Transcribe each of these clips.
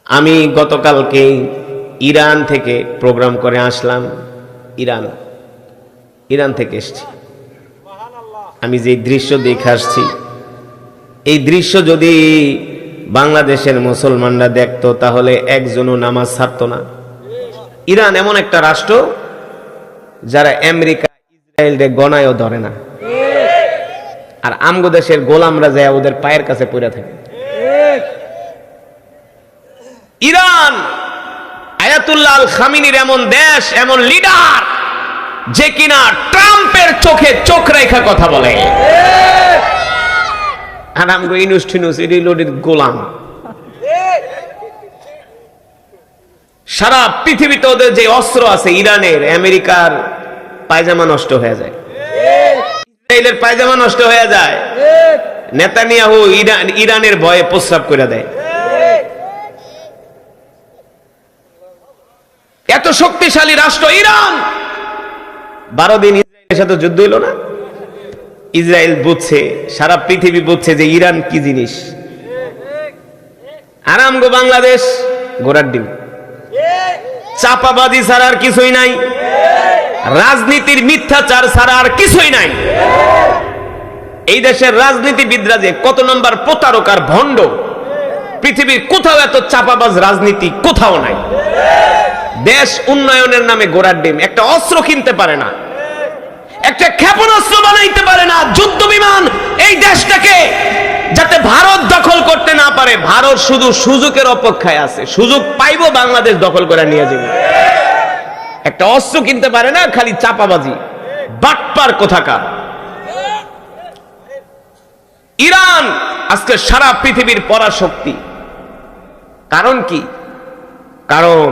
আমি গতকালকে ইরান থেকে প্রোগ্রাম করে আসলাম। ইরান থেকে এসেছি। আমি যে দৃশ্য দেখে আসছি, এই দৃশ্য যদি বাংলাদেশের মুসলমানরা দেখতো তাহলে একজনও নামাজ ছাড়তো না। ইরান এমন একটা রাষ্ট্র যারা আমেরিকা ইসরায়েলকে গণায়ও ধরে না, আর আমগো দেশের গোলামরা যায় ওদের পায়ের কাছে পড়ে থাকে। ইরান আয়াতুল্লাহ আল খামিনির এমন দেশ, এমন লিডার যে কিনা ট্রাম্পের চোখে চোখ রেখা কথা বলে, আর আমগো ইনুস গোলাম। সারা পৃথিবীতে ওদের যে অস্ত্র আছে, ইরানের আমেরিকার পায়জামা নষ্ট হয়ে যায়, ইসরায়েলের পায়জামা নষ্ট হয়ে যায়, নেতানিয়াহু ইরানের ভয়ে প্রস্রাব করে দেয়। এত শক্তিশালী রাষ্ট্র ইরান। 12 দিন ইসরায়েলের সাথে যুদ্ধ হইল না। ইসরায়েল বুঝছে, সারা পৃথিবী বুঝছে যে ইরান কি জিনিস। আর আমগো বাংলাদেশ ঘোড়ার ডিম। চাপাবাজি ছাড়া আর কিছুই নাই, রাজনীতির মিথ্যাচার ছাড়া আর কিছুই নাই। এই দেশের রাজনীতিবিদরা যে কত নম্বর প্রতারক আর ভণ্ড, পৃথিবীর কোথাও এত চাপাবাজ রাজনীতি কোথাও নাই। দেশ উন্নয়নের নামে ঘোড়ার ডিম। একটা অস্ত্র কিনতে পারে না, একটা ক্ষেপণাস্ত্র বানাইতে পারে না, যুদ্ধ বিমান এই দেশটাকে যাতে ভারত দখল করতে না পারে। ভারত শুধু সুযোগের অপেক্ষায় আছে, সুযোগ পাইবো বাংলাদেশ দখল করে নিয়ে যাবে। একটা অস্ত্র কিনতে পারে না, খালি চাপাবাজি, বাটপার কোথাকার। ইরান আজকে সারা পৃথিবীর পরাশক্তি। কারণ কি? কারণ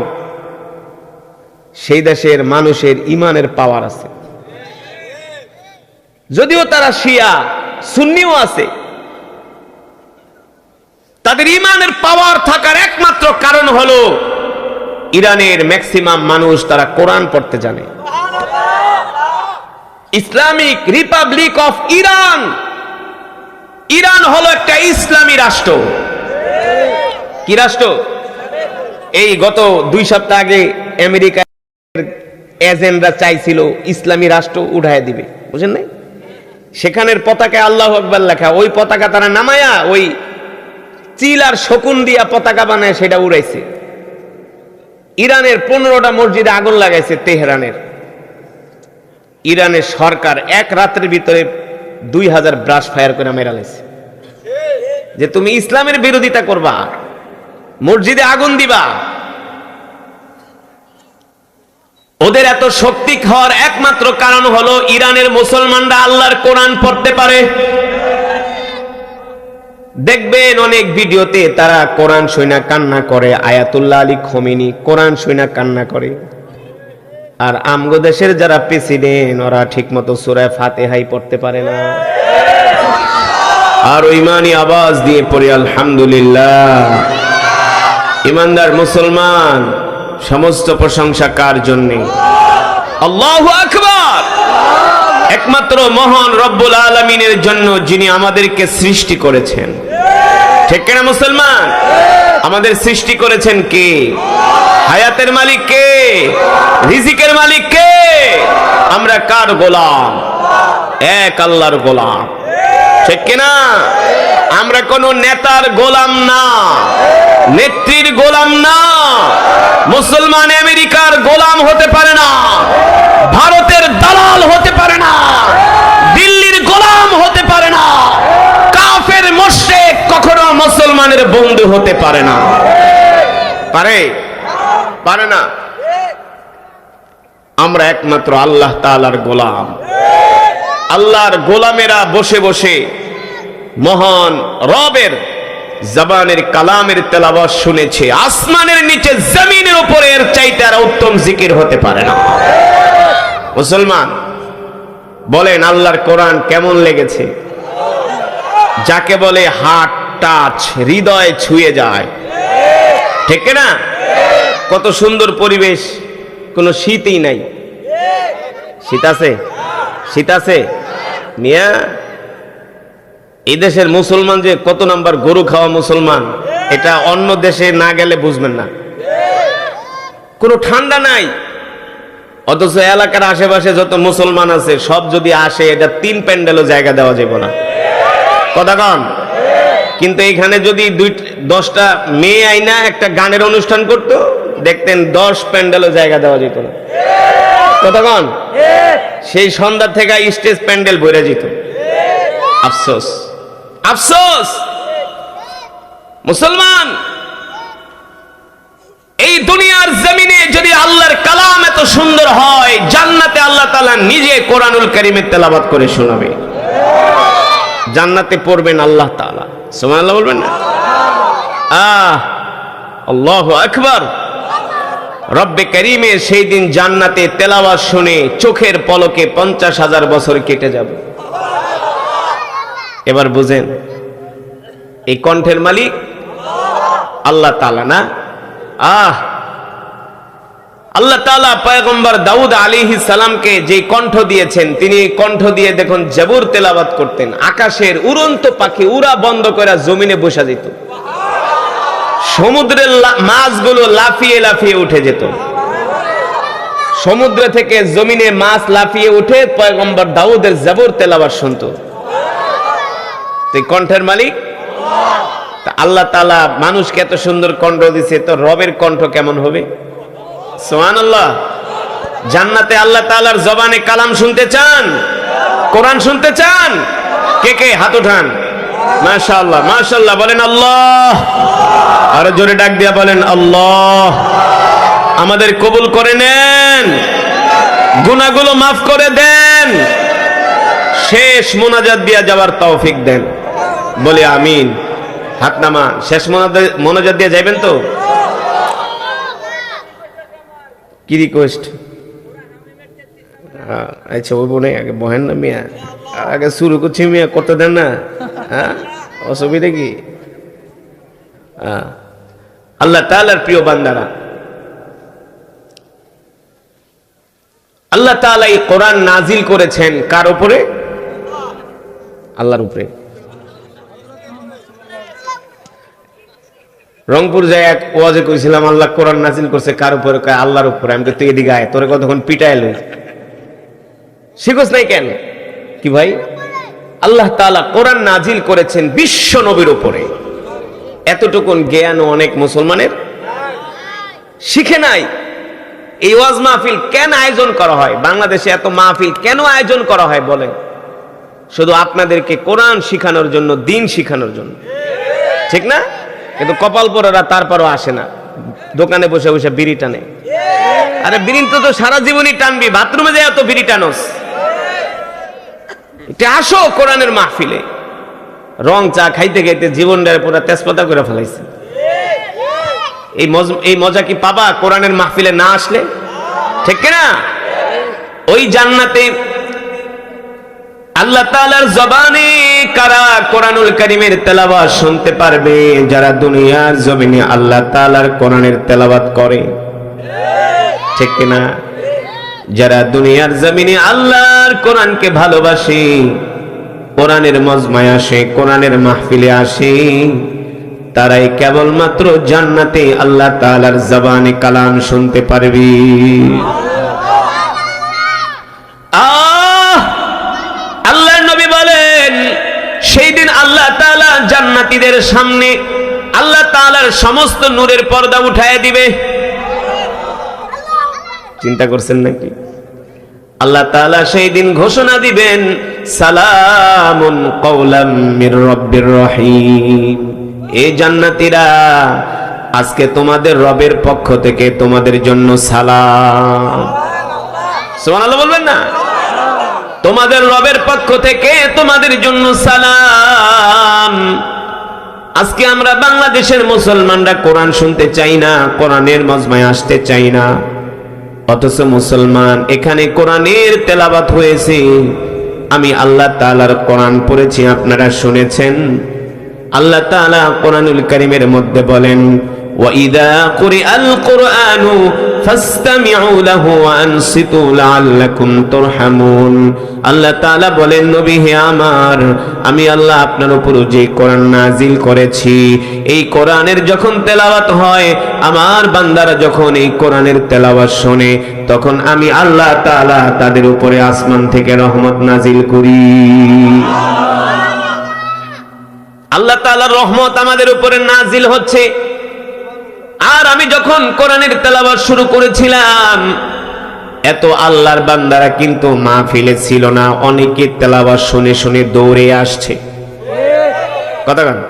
সেই দেশের মানুষের ইমানের পাওয়ার আছে। যদিও তারা শিয়া সুন্নিও আছে, তাদের ইমানের পাওয়ার থাকার একমাত্র কারণ হলো ইরানের ম্যাক্সিমাম মানুষ তারা কোরআন পড়তে জানে। Islamic Republic of Iran, Iran হলো একটা ইসলামী রাষ্ট্র। কি রাষ্ট্র? এই গত 2 সপ্তাহ আগে আমেরিকার এজেন্টরা চাইছিল ইসলামী রাষ্ট্র উঠায় দিবে, বুঝেন নাই? সেখানের পতাকায় আল্লাহু আকবার লেখা, ওই পতাকা তারা নামায়া ওই চিল আর শকুন দিয়া পতাকা বানায় সেটা উড়াইছে। ইরানের 15টা মসজিদে আগুন লাগাইছে তেহরানের। ইরানের সরকার এক রাতের ভিতরে 2000 ব্রাশ ফায়ার করে মেরা লাইছে যে তুমি ইসলামের বিরোধিতা করবা, মসজিদে আগুন দিবা। ওদের এত শক্তি হওয়ার একমাত্র কারণ হলো ইরানের মুসলমানরা আল্লাহর কোরআন পড়তে পারে। দেখবেন অনেক ভিডিওতে তারা কোরআন শুনা কান্না করে, আয়াতুল্লাহ আলী খোমেনি কোরআন শুনা কান্না করে। আর আমগো দেশের যারা প্রেসিডেন্ট ওরা ঠিকমতো সূরা ফাতিহাই পড়তে পারে না। আর ইমানি আওয়াজ দিয়ে পড়ে আলহামদুলিল্লাহ। ইমানদার মুসলমান, সমস্ত প্রশংসা কার জন্যে? আল্লাহু আকবার। একমাত্র মহান রব্বুল আলামিনের জন্য, যিনি আমাদেরকে সৃষ্টি করেছেন। ঠিক কিনা মুসলমান? আমাদের সৃষ্টি করেছেন কে? হায়াতের মালিক কে? রিজিকের মালিক কে? আমরা কার গোলাম? এক আল্লাহর গোলাম। ঠিক কিনা? আমরা কোন নেতার গোলাম না, নেত্রীর গোলাম না। মুসলমান আমেরিকার গোলাম হতে পারে না, ভারতের দালাল হতে পারে না, দিল্লির গোলাম হতে পারে না, কাফের মুশরিক কখনো মুসলমানের বন্ধু হতে পারে না। পারে? পারে না। আমরা একমাত্র আল্লাহ তাআলার গোলাম। আল্লাহর গোলামেরা বসে বসে মহান রবের জবানের কালামের তেলাওয়াত শুনেছে। আসমানের নিচে জমিনের উপরে এর চাইতে আর উত্তম জিকির হতে পারে না। মুসলমান বলেন আল্লাহর কোরআন কেমন লেগেছে? যাকে বলে হার্ট টাচ, হৃদয় ছুঁয়ে যায়। ঠিক না? কত সুন্দর পরিবেশ, কোনো শীতই নাই। শীত আছে? শীত আছে মিয়া? এই দেশের মুসলমান যে কত নাম্বার গরু খাওয়া মুসলমান, এটা অন্য দেশে না গেলে বুঝবেন না। কোনো ঠান্ডা নাই, অথচ এলাকার আশেপাশে যত মুসলমান আছে সব যদি আসে, এটা 3 প্যান্ডেলও জায়গা দেওয়া যাবে না। কথা কন। কিন্তু এখানে যদি 10টা মেয়ে আইনা একটা গানের অনুষ্ঠান করতো, দেখতেন 10 প্যান্ডেলও জায়গা দেওয়া যেত না। কথা কন। সেই সন্ধ্যা থেকে স্টেজ প্যান্ডেল ভরে যেত। আফসোস, আফসোস। মুসলমান, এই দুনিয়ার জমিনে যদি আল্লাহর কালাম এত সুন্দর হয়, জান্নাতে আল্লাহ তাআলা নিজে কোরআনুল কারীমের তেলাওয়াত করে শোনাবে। জান্নাতে পড়বেন আল্লাহ তাআলা, সুবহানাল্লাহ বলবেন না? আল্লাহু আকবার। রব্বে কারীমের সেই দিন জান্নাতে তেলাওয়াত শুনে চোখের পলকে 50,000 বছর কেটে যাবে। এবার বুঝেন, এই কণ্ঠের মালিক আল্লাহ তাআলা না? আল্লাহ তাআলা পয়গম্বর দাউদ আলাইহিস সালামকে যে কণ্ঠ দিয়েছেন, তিনি কণ্ঠ দিয়ে দেখুন জাবুর তেলাওয়াত করতেন। আকাশের উড়ন্ত পাখি উড়া বন্ধ করে জমিনে বসা যেত, সমুদ্রের মাছগুলো লাফিয়ে লাফিয়ে উঠে যেত। সমুদ্র থেকে জমিনে মাছ লাফিয়ে উঠে পয়গম্বর দাউদের জাবুর তেলাওয়াত শুনতো। এই কণ্ঠের মালিক আল্লাহ তাআলা মানুষকে এত সুন্দর কণ্ঠ দিয়েছে, তো রবের কণ্ঠ কেমন হবে? সুবহানাল্লাহ। জান্নাতে আল্লাহ তাআলার জবানে কালাম শুনতে চান? কোরআন শুনতে চান? কে কে হাত উঠান। মাশাআল্লাহ, মাশাআল্লাহ বলেন আল্লাহ। আরো জোরে ডাক দিয়া বলেন আল্লাহ। আমাদের কবুল করে নেন, গুনাহগুলো মাফ করে দেন, শেষ মোনাজাত দিয়া যাওয়ার তৌফিক দেন। বলি আমিন। হাত নামান। শেষ মোনাজাত দিয়ে যাবেন তো? কি রিকোয়েস্ট? আচ্ছা, ওই বোনে আগে বহেন না মিয়া, আগে শুরু করছি মিয়া, করতে দেন না। অসুবিধা কি? আল্লাহ তাআলার প্রিয় বান্দারা, আল্লাহ তাআলা এই কোরআন নাজিল করেছেন কার উপরে? আল্লাহর উপরে। রংপুর যায় এক ওয়াজে কইছিলাম, আল্লাহ কোরআন নাজিল করছে কার উপরে? আল্লাহর উপরে। আমি তুই এদিকে আয়, তোরে কতক্ষণ পিটাইল শিখোস নাই কেন? কি ভাই, আল্লাহ তাআলা কোরআন নাজিল করেছেন বিশ্ব নবীর উপরে। এতটুকুন জ্ঞান অনেক মুসলমানের শিখে নাই। এই ওয়াজ মাহফিল কেন আয়োজন করা হয়? বাংলাদেশে এত মাহফিল কেন আয়োজন করা হয় বলেন? শুধু আপনাদেরকে কোরআন শিখানোর জন্য, দিন শিখানোর জন্য, ঠিক না? কিন্তু কপাল পরেরা তারপরও আসে না, দোকানে বসে বসে বিড়ি টানে। আরে বিড়ি তো সারা জীবনই টানবি, বাথরুমে যায় তো বিড়ি টানোস। এটা আসো কোরআনের মাহফিলে। রং চা খাইতে খাইতে জীবনটারে পুরো তেজপাতা করে ফেলাইছে। এই মজা কি পাবা কোরআনের মাহফিলে না আসলে? ঠিক না? ওই জান্নাতে আল্লাহ তাআলার জবানে কারা কোরআনুল কারীমের তেলাওয়াত শুনতে পারবে? যারা দুনিয়ার জমিনে আল্লাহ তাআলার কোরআনের তেলাওয়াত করে, ঠিক না? যারা দুনিয়ার জমিনে আল্লাহর কোরআনকে ভালোবাসে, কোরআনের মজমায় আসে, কোরআনের মাহফিলে আসে, তারাই কেবলমাত্র জান্নাতে আল্লাহ তাআলার জবানে কালাম শুনতে পারবে। আল্লাহর নবী বলেন, সেই দিন আল্লাহ তাআলা জান্নাতীদের সামনে আল্লাহ তাআলার সমস্ত নূরের পর্দা উঠায় দিবে। চিন্তা করছেন নাকি? আল্লাহ তাআলা সেই দিন ঘোষণা দিবেন, সালামুন কওলাম মির রাব্বির রহিম। এই জান্নাতীরা, আজকে তোমাদের রবের পক্ষ থেকে তোমাদের জন্য সালাম। সুবহানাল্লাহ বলবেন না? তোমাদের রবের পক্ষ থেকে তোমাদের জন্য সালাম। আজকে আমরা বাংলাদেশের মুসলমানরা কোরআন শুনতে চাই না, কোরআনের মজমায় আসতে চাই না, অথচ মুসলমান এখানে কোরআনের তেলাওয়াত হয়েছে। আমি আল্লাহ তাআলার কোরআন পড়েছি, আপনারা শুনেছেন। আল্লাহ তাআলা কোরআনুল কারীমের মধ্যে বলেন, وإذا قرئ القرآن فاستمعوا له وأنصتوا لعلكم ترحمون আল্লাহ তাআলা বলেন, নবী হে আমার, আমি আল্লাহ আপনার উপর যে কোরআন নাজিল করেছি, এই কোরআনের যখন তেলাওয়াত হয়, আমার বান্দারা যখন এই কোরআনের তেলাওয়াত শোনে, তখন আমি আল্লাহ তাআলা তাদের উপরে আসমান থেকে রহমত নাজিল করি। আল্লাহ তাআলার রহমত আমাদের উপরে নাজিল হচ্ছে। আর আমি যখন কোরআনের তেলাওয়াত শুরু করেছিলাম, এত আল্লাহর বান্দারা কিন্তু মাহফিলে ছিল না, অনেকে তেলাওয়াত শুনে শুনে দৌড়ে আসছে। কথা বলেন,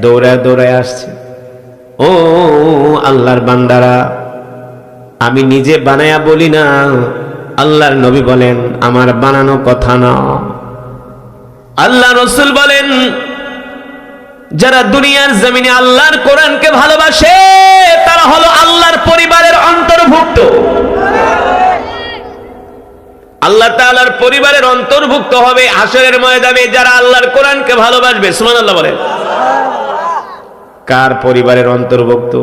দৌড়ায় দৌড়ায় আসছে। ও আল্লাহর বান্দারা, আমি নিজে বানায়া বলি না, আল্লাহর নবী বলেন আমার বানানো কথা না। আল্লাহ রাসূল বলেন, যারা দুনিয়ার জমিনে আল্লাহর কোরআনকে ভালোবাসে, তারা হলো আল্লাহর পরিবারের অন্তর্ভুক্ত। আল্লাহ তাআলার পরিবারের অন্তর্ভুক্ত হবে হাশরের ময়দানে যারা আল্লাহর কোরআনকে ভালোবাসবে। সুবহানাল্লাহ বলেন। কার পরিবারের অন্তর্ভুক্ত?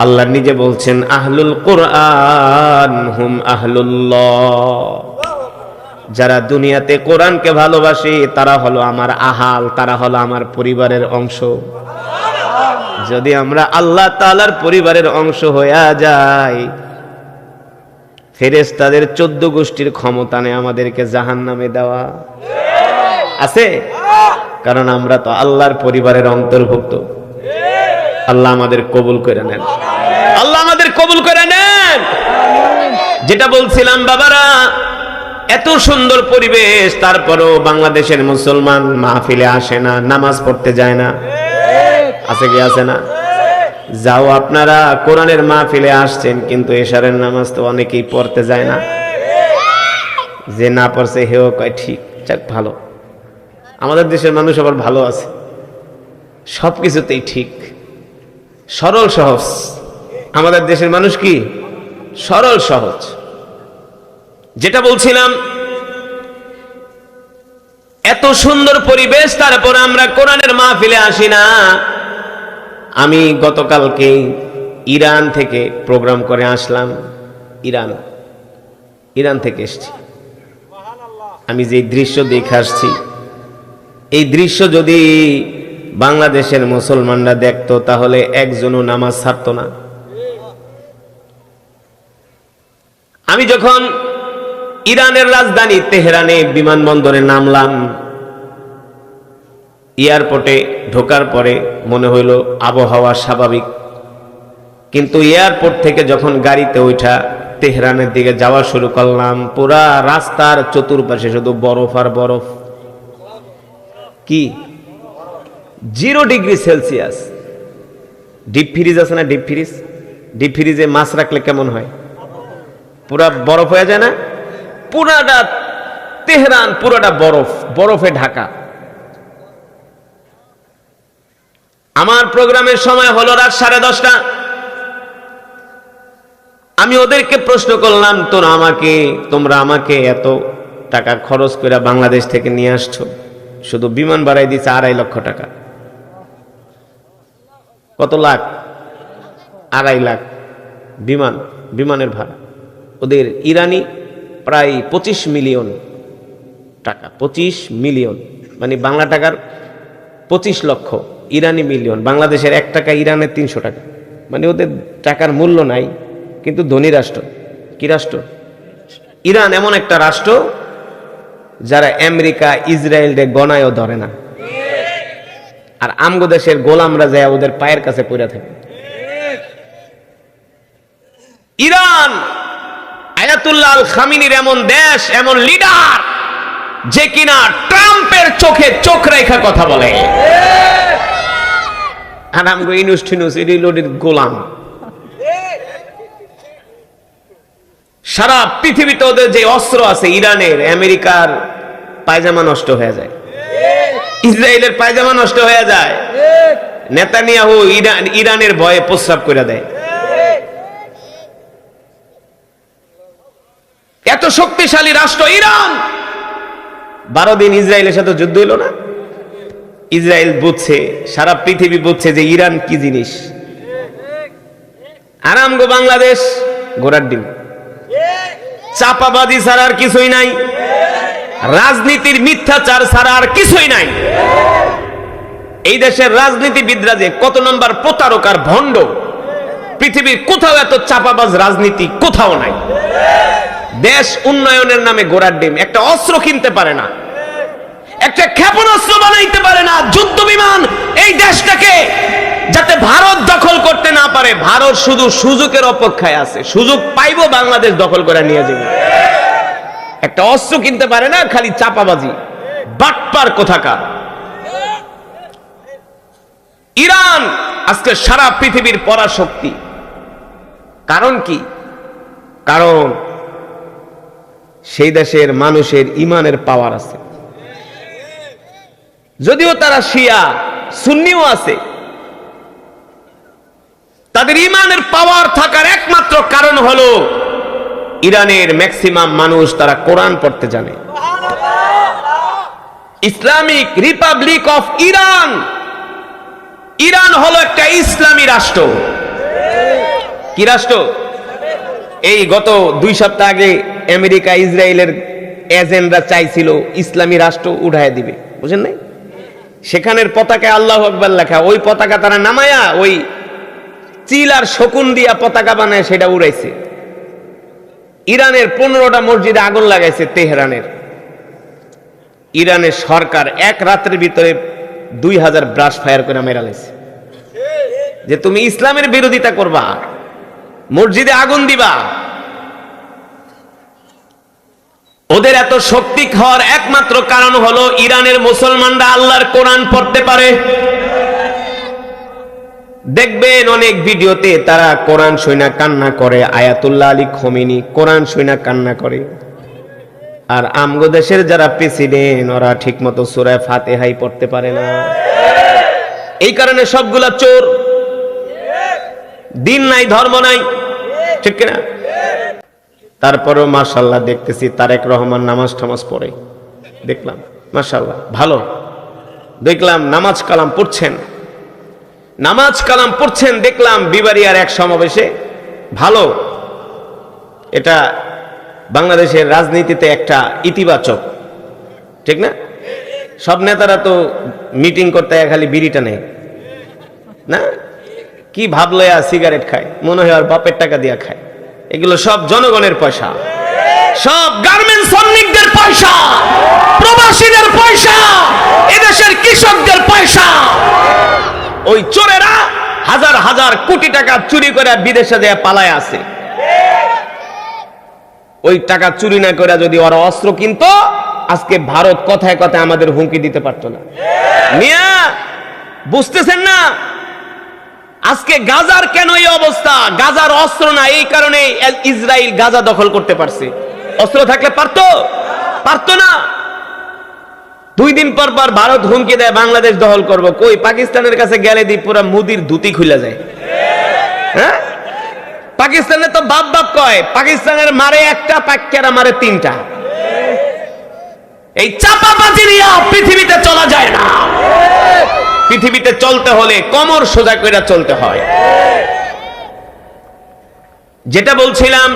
আল্লাহ নিজে বলছেন, আহলুল কোরআন হুম আহলুল্লাহ। যারা দুনিয়াতে কোরআনকে ভালোবাসে তারা হলো আমার আহাল, তারা হলো আমার পরিবারের অংশ। যদি আমরা আল্লাহ তাআলার পরিবারের অংশ হয়ে যাই, ফেরেশতাদের 14 গোষ্ঠীর ক্ষমতা নেই আমাদেরকে জাহান্নামে দেওয়া। আছে? কারণ আমরা তো আল্লাহর পরিবারের অন্তর্ভুক্ত। আল্লাহ আমাদের কবুল করে নেন, আল্লাহ আমাদের কবুল করে নেন। যেটা বলছিলাম বাবারা, এত সুন্দর পরিবেশ, তারপরেও বাংলাদেশের মুসলমান মাহফিলে আসে না, নামাজ পড়তে যায় না। আছে কি আছে না? যাও, আপনারা কোরআনের মাহফিলে আসছেন, কিন্তু এশারের নামাজ তো অনেকেই পড়তে যায় না। যে না পড়ছে হেও কয় ঠিক, যাক ভালো। আমাদের দেশের মানুষ আবার ভালো আছে, সবকিছুতেই ঠিক, সরল সহজ। আমাদের দেশের মানুষ কি সরল সহজ। যেটা বলছিলাম, এত সুন্দর পরিবেশ, তারপর আমরা কোরআনের মাহফিলে আসি না। আমি গতকালকে ইরান থেকে প্রোগ্রাম করে আসলাম। ইরান থেকে এসেছি। আমি যে দৃশ্য দেখে আসছি, এই দৃশ্য যদি বাংলাদেশের মুসলমানরা দেখতো, তাহলে একজনও নামাজ ছাড়তো না। আমি যখন ইরানের রাজধানী তেহরানে বিমানবন্দরে নামলাম, এয়ারপোর্টে ঢোকার পরে মনে হইল আবহাওয়া স্বাভাবিক, কিন্তু এয়ারপোর্ট থেকে যখন গাড়িতে ওইটা তেহরানের দিকে যাওয়া শুরু করলাম, পুরা রাস্তার চতুর্পাশে শুধু বরফ আর বরফ। কি 0 ডিগ্রি সেলসিয়াস। ডিপ ফ্রিজ আছে না? ডিপ ফ্রিজে মাছ রাখলে কেমন হয়? পুরা বরফ হয়ে যায় না? পুরাটা তেহরান পুরাটা বরফে ঢাকা। আমার প্রোগ্রামের সময় হলো রাত 10:30। আমি ওদেরকে প্রশ্ন করলাম, তোমরা আমাকে এত টাকা খরচ করে বাংলাদেশ থেকে নিয়ে আসছো, শুধু বিমান ভাড়াই দিচ্ছে 2.5 লক্ষ টাকা। কত লাখ? 2.5 লাখ বিমানের ভাড়া। ওদের ইরানি প্রায় 25 মিলিয়ন টাকা। 25 মিলিয়ন মানে বাংলা টাকার 25 লক্ষ, ইরানি মিলিয়ন। বাংলাদেশের 1 টাকা ইরানের 300 টাকা। মানে ওদের টাকার মূল্য নাই, কিন্তু ধনী রাষ্ট্র। কি রাষ্ট্র? ইরান এমন একটা রাষ্ট্র যারা আমেরিকা ইসরায়েলকে গণায়ও ধরে না। আর আমগো দেশের গোলামরা যায় ওদের পায়ের কাছে পড়ে থাকে। ইরান আয়াতুল্লাহ আল খামিনির এমন দেশ, এমন লিডার, যে কিনা ট্রাম্পের চোখে চোখ রেখা কথা বলে। আর আমগো ইনুস রিলোডের গোলাম। সারা পৃথিবীতে ওদের যে অস্ত্র আছে, ইরানের, আমেরিকার পায়জামা নষ্ট হয়ে যায়, ইসরায়েলের পায়জামা নষ্ট হয়ে যায়। নেতানিয়াহু ইরানের ভয়ে প্রস্রাব করে দেয়। এত শক্তিশালী রাষ্ট্র ইরান। 12 দিন ইসরায়েলের সাথে যুদ্ধ হইল না? ইসরায়েল বুঝছে, সারা পৃথিবী বুঝছে যে ইরান কি জিনিস। আর আমগো বাংলাদেশ ঘোড়ার ডিম, চাপাবাজি ছাড়া আর কিছুই নাই, রাজনীতির মিথ্যাচার ছাড়া আর কিছুই নাই। এই দেশের রাজনীতিবিদরা যে কত নম্বর প্রতারকার ভণ্ড, পৃথিবীর কোথাও এত চাপাবাজ রাজনীতি কোথাও নাই। দেশ উন্নয়নের নামে ঘোড়ার ডিম, একটা অস্ত্র কিনতে পারে না, একটা ক্ষেপণাস্ত্র বানাইতে পারে না, যুদ্ধ বিমান এই দেশটাকে যাতে ভারত দখল করতে না পারে। ভারত শুধু সুযোগের অপেক্ষায় আছে, সুযোগ পাইবো বাংলাদেশ দখল করে নিয়ে যাবে। একটা অস্ত্র কিনতে পারে না, খালি চাপাবাজি, বাটপার কোথাকার। ইরান আজকে সারা পৃথিবীর পরাশক্তি। কারণ কি? কারণ সেই দেশের মানুষের ইমানের পাওয়ার আছে। যদিও তারা শিয়া সুন্নিও আছে, তাদের ইমানের পাওয়ার থাকার একমাত্র কারণ হলো ইরানের ম্যাক্সিমাম মানুষ তারা কোরআন পড়তে জানে। Islamic Republic of Iran, Iran হলো একটা ইসলামী রাষ্ট্র। কি রাষ্ট্র? এই গত 2 সপ্তাহ আগে আমেরিকা ইসরায়েলের এজেন্টরা চাইছিল ইসলামী রাষ্ট্র উঠায় দিবে, বুঝেন নাই? সেখানের পতাকায় আল্লাহু আকবার লেখা, ওই পতাকা তারা নামায়া ওই চিল আর শকুন দিয়া পতাকা বানায় সেটা উড়াইছে। ইরানের 15টা মসজিদে আগুন লাগাইছে তেহরানের। ইরানের সরকার এক রাতের ভিতরে 2000 ব্রাশ ফায়ার করে মেরা লাইছে যে তুমি ইসলামের বিরোধিতা করবা, মসজিদে আগুন দিবা। ওদের এত শক্তি হওয়ার একমাত্র কারণ হলো ইরানের মুসলমানরা আল্লাহর কোরআন পড়তে পারে। দেখবেন অনেক ভিডিওতে তারা কোরআন শুইনা কান্না করে, আয়াতুল্লাহ আলী খোমেনি কোরআন শুইনা কান্না করে। আর আমগো দেশের যারা প্রেসিডেন্ট ওরা ঠিক মতো সূরা ফাতিহাই পড়তে পারে না। এই কারণে সবগুলা চোর, দিন নাই ধর্ম নাই, ঠিক কিনা? তারপরেও মাশাআল্লাহ দেখতেছি তারেক রহমান নামাজ টামাজ পড়ে, দেখলাম মাশাআল্লাহ ভালো দেখলাম, নামাজ কালাম পড়ছেন, নামাজ কালাম পড়ছেন দেখলাম বিবারিয়ার এক সমাবেশে। ভালো, এটা বাংলাদেশের রাজনীতিতে একটা ইতিবাচক, ঠিক না? সব নেতারা তো মিটিং করতে খালি বিড়িটা নেয় না, কি ভাবলো সিগারেট খায়, মনে হয় আর বাপের টাকা দিয়া খায়। এগুলো সব জনগণের পয়সা, সব গার্মেন্টস শ্রমিকদের পয়সা, প্রবাসীদের পয়সা, এদেশের কৃষকদের পয়সা। ওই চোরেরা হাজার হাজার কোটি টাকা চুরি করে বিদেশে দেয়া পালায় আছে। ওই টাকা চুরি না করে যদি ওরা অস্ত্র কিনতো, আজকে ভারত কথায় কথায় আমাদের হুমকি দিতে পারতো না। মিয়া বুঝতেছেন না? আজকে গাজার কেন এই অবস্থা? গাজার অস্ত্র না, এই কারণে ইসরায়েল গাজা দখল করতে পারছে। অস্ত্র থাকলে পারতো? পারতো না। 2 দিন পর পর ভারত হুমকি দেয় বাংলাদেশ দখল করব। কই পাকিস্তানের কাছে গেলে দি পুরা মুদির ধুতি খুলে যায়। হ্যাঁ, পাকিস্তানে তো বাপ বাপ কয়, পাকিস্তানের মারে একটা, পাক্কেরা মারে 3টা। এই চাপাবাজি নিয়ে পৃথিবীতে চলা যায় না। পৃথিবীতে চলতে হলে কোমর সোজা করে চলতে হয়। যেটা বলছিলাম,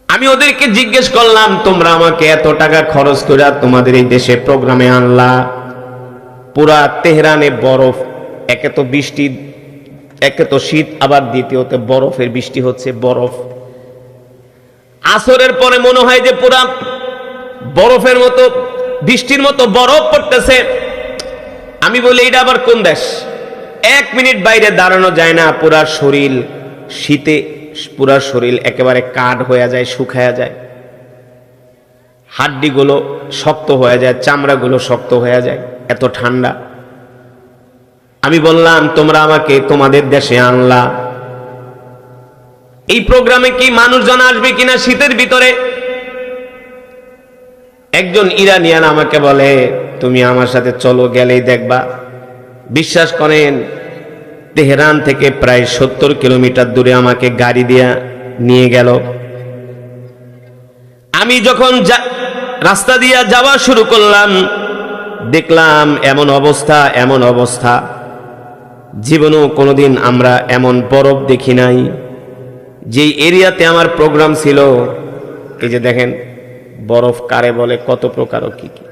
আমি ওদেরকে জিজ্ঞেস করলাম, তোমরা আমাকে এত টাকা খরচ করে তোমাদের এই দেশে প্রোগ্রামে আনলা, পুরা তেহরানে বরফ, একে তো বৃষ্টি, একে তো শীত, আবার দ্বিতীয়তে বরফের বৃষ্টি হচ্ছে, বরফ। আসরের পরে মনে হয় যে পুরা বরফের মতো, বৃষ্টির মতো বরফ পড়তেছে। আমি বলি এটা আবার কোন দেশ? 1 মিনিট বাইরে দাঁড়ানো যায় না, পুরা শরীর শীতে, পুরা শরীর একেবারে কাঠ হয়ে যায়, শুকায়া যায়, হাড্ডিগুলো শক্ত হয়ে যায়, চামড়াগুলো শক্ত হয়ে যায়, এত ঠান্ডা। আমি বললাম, তোমরা আমাকে তোমাদের দেশে আনলা, এই প্রোগ্রামে কি মানুষজন আসবে কিনা শীতের ভিতরে? একজন ইরানিয়ান আমাকে বলে, তুমি আমার সাথে চলো, গেলেই দেখবা। বিশ্বাস করেন, তেহরান থেকে প্রায় 70 কিলোমিটার দূরে আমাকে গাড়ি দিয়ে নিয়ে গেল। আমি যখন রাস্তা দিয়ে যাওয়া শুরু করলাম, দেখলাম এমন অবস্থা জীবনেও কোনোদিন আমরা এমন বরফ দেখি নাই। যেই এরিয়াতে আমার প্রোগ্রাম ছিল, এই যে দেখেন বরফ কারে বলে, কত প্রকার ও কি কি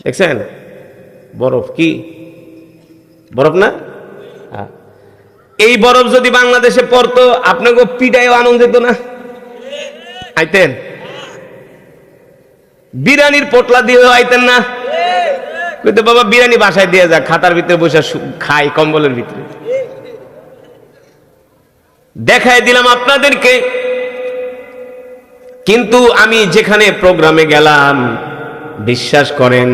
দেখছেন। বরফ কি বরফ না? এই বরফ যদি বাংলাদেশে পড়তো আপনাকে পিটাইও আনন্দ যেত না? আইতেন? বিরিয়ানির পোটলা দিয়ে আইতেন না? কিন্তু বাবা বিরিয়ানি বাসায় দিয়ে যা, খাতার ভিতরে বসে খাই কম্বলের ভিতরে। দেখাই দিলাম আপনাদেরকে। কিন্তু আমি যেখানে প্রোগ্রামে গেলাম, বিশ্বাস করেন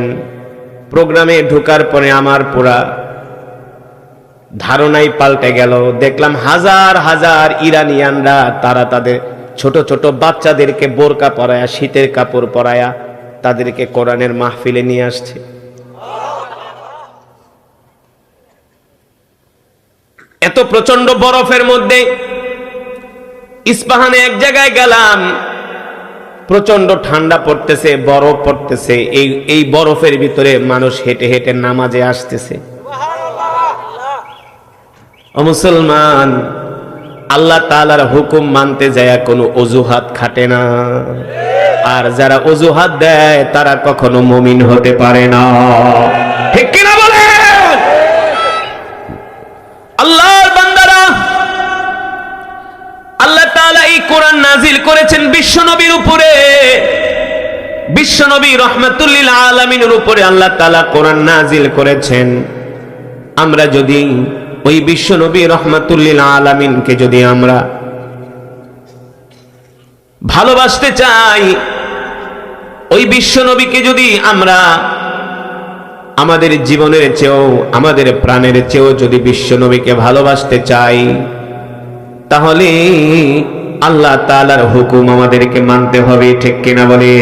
প্রোগ্রামে ঢোকার পরে আমার পুরা ধারণাই পাল্টে গেল। দেখলাম হাজার হাজার ইরানিয়ানরা তারা তাদের ছোট ছোট বাচ্চাদেরকে বোরকা পরায়া, শীতের কাপড় পরায়া তাদেরকে কোরআনের মাহফিলে নিয়ে আসছে। এত প্রচন্ড বরফের মধ্যে ইস্পাহানে এক জায়গায় গেলাম, প্রচন্ড ঠান্ডা পড়তেছে, বরফ পড়তেছে। এই বরফের ভিতরে মানুষ হেঁটে হেঁটে নামাজে আসতেছে। ও মুসলমান, আল্লাহ তাআলার হুকুম মানতে যায় কোনো অজুহাত খাটে না। আর যারা অজুহাত দেয় তারা কখনো মুমিন হতে পারে না। ঠিক কিনা বলেন? আল্লাহর বান্দারা, আল্লাহ তাআলা এই কোরআন নাজিল করেছেন বিশ্বনবীর উপরে। বিশ্বনবী রাহমাতুল লিল আলামিনের উপরে আল্লাহ তাআলা কোরআন নাজিল করেছেন। আমরা যদি ওই বিশ্বনবী রাহমাতুল লিল আলামিনকে যদি আমরা ভালোবাসতে চাই, ওই বিশ্বনবীকে যদি আমরা আমাদের জীবনের চেয়েও, আমাদের প্রাণের চেয়েও যদি বিশ্বনবীকে ভালোবাসতে চাই, তাহলে আল্লাহ তাআলার হুকুম আমাদেরকে মানতে হবে। ঠিক কিনা বলে?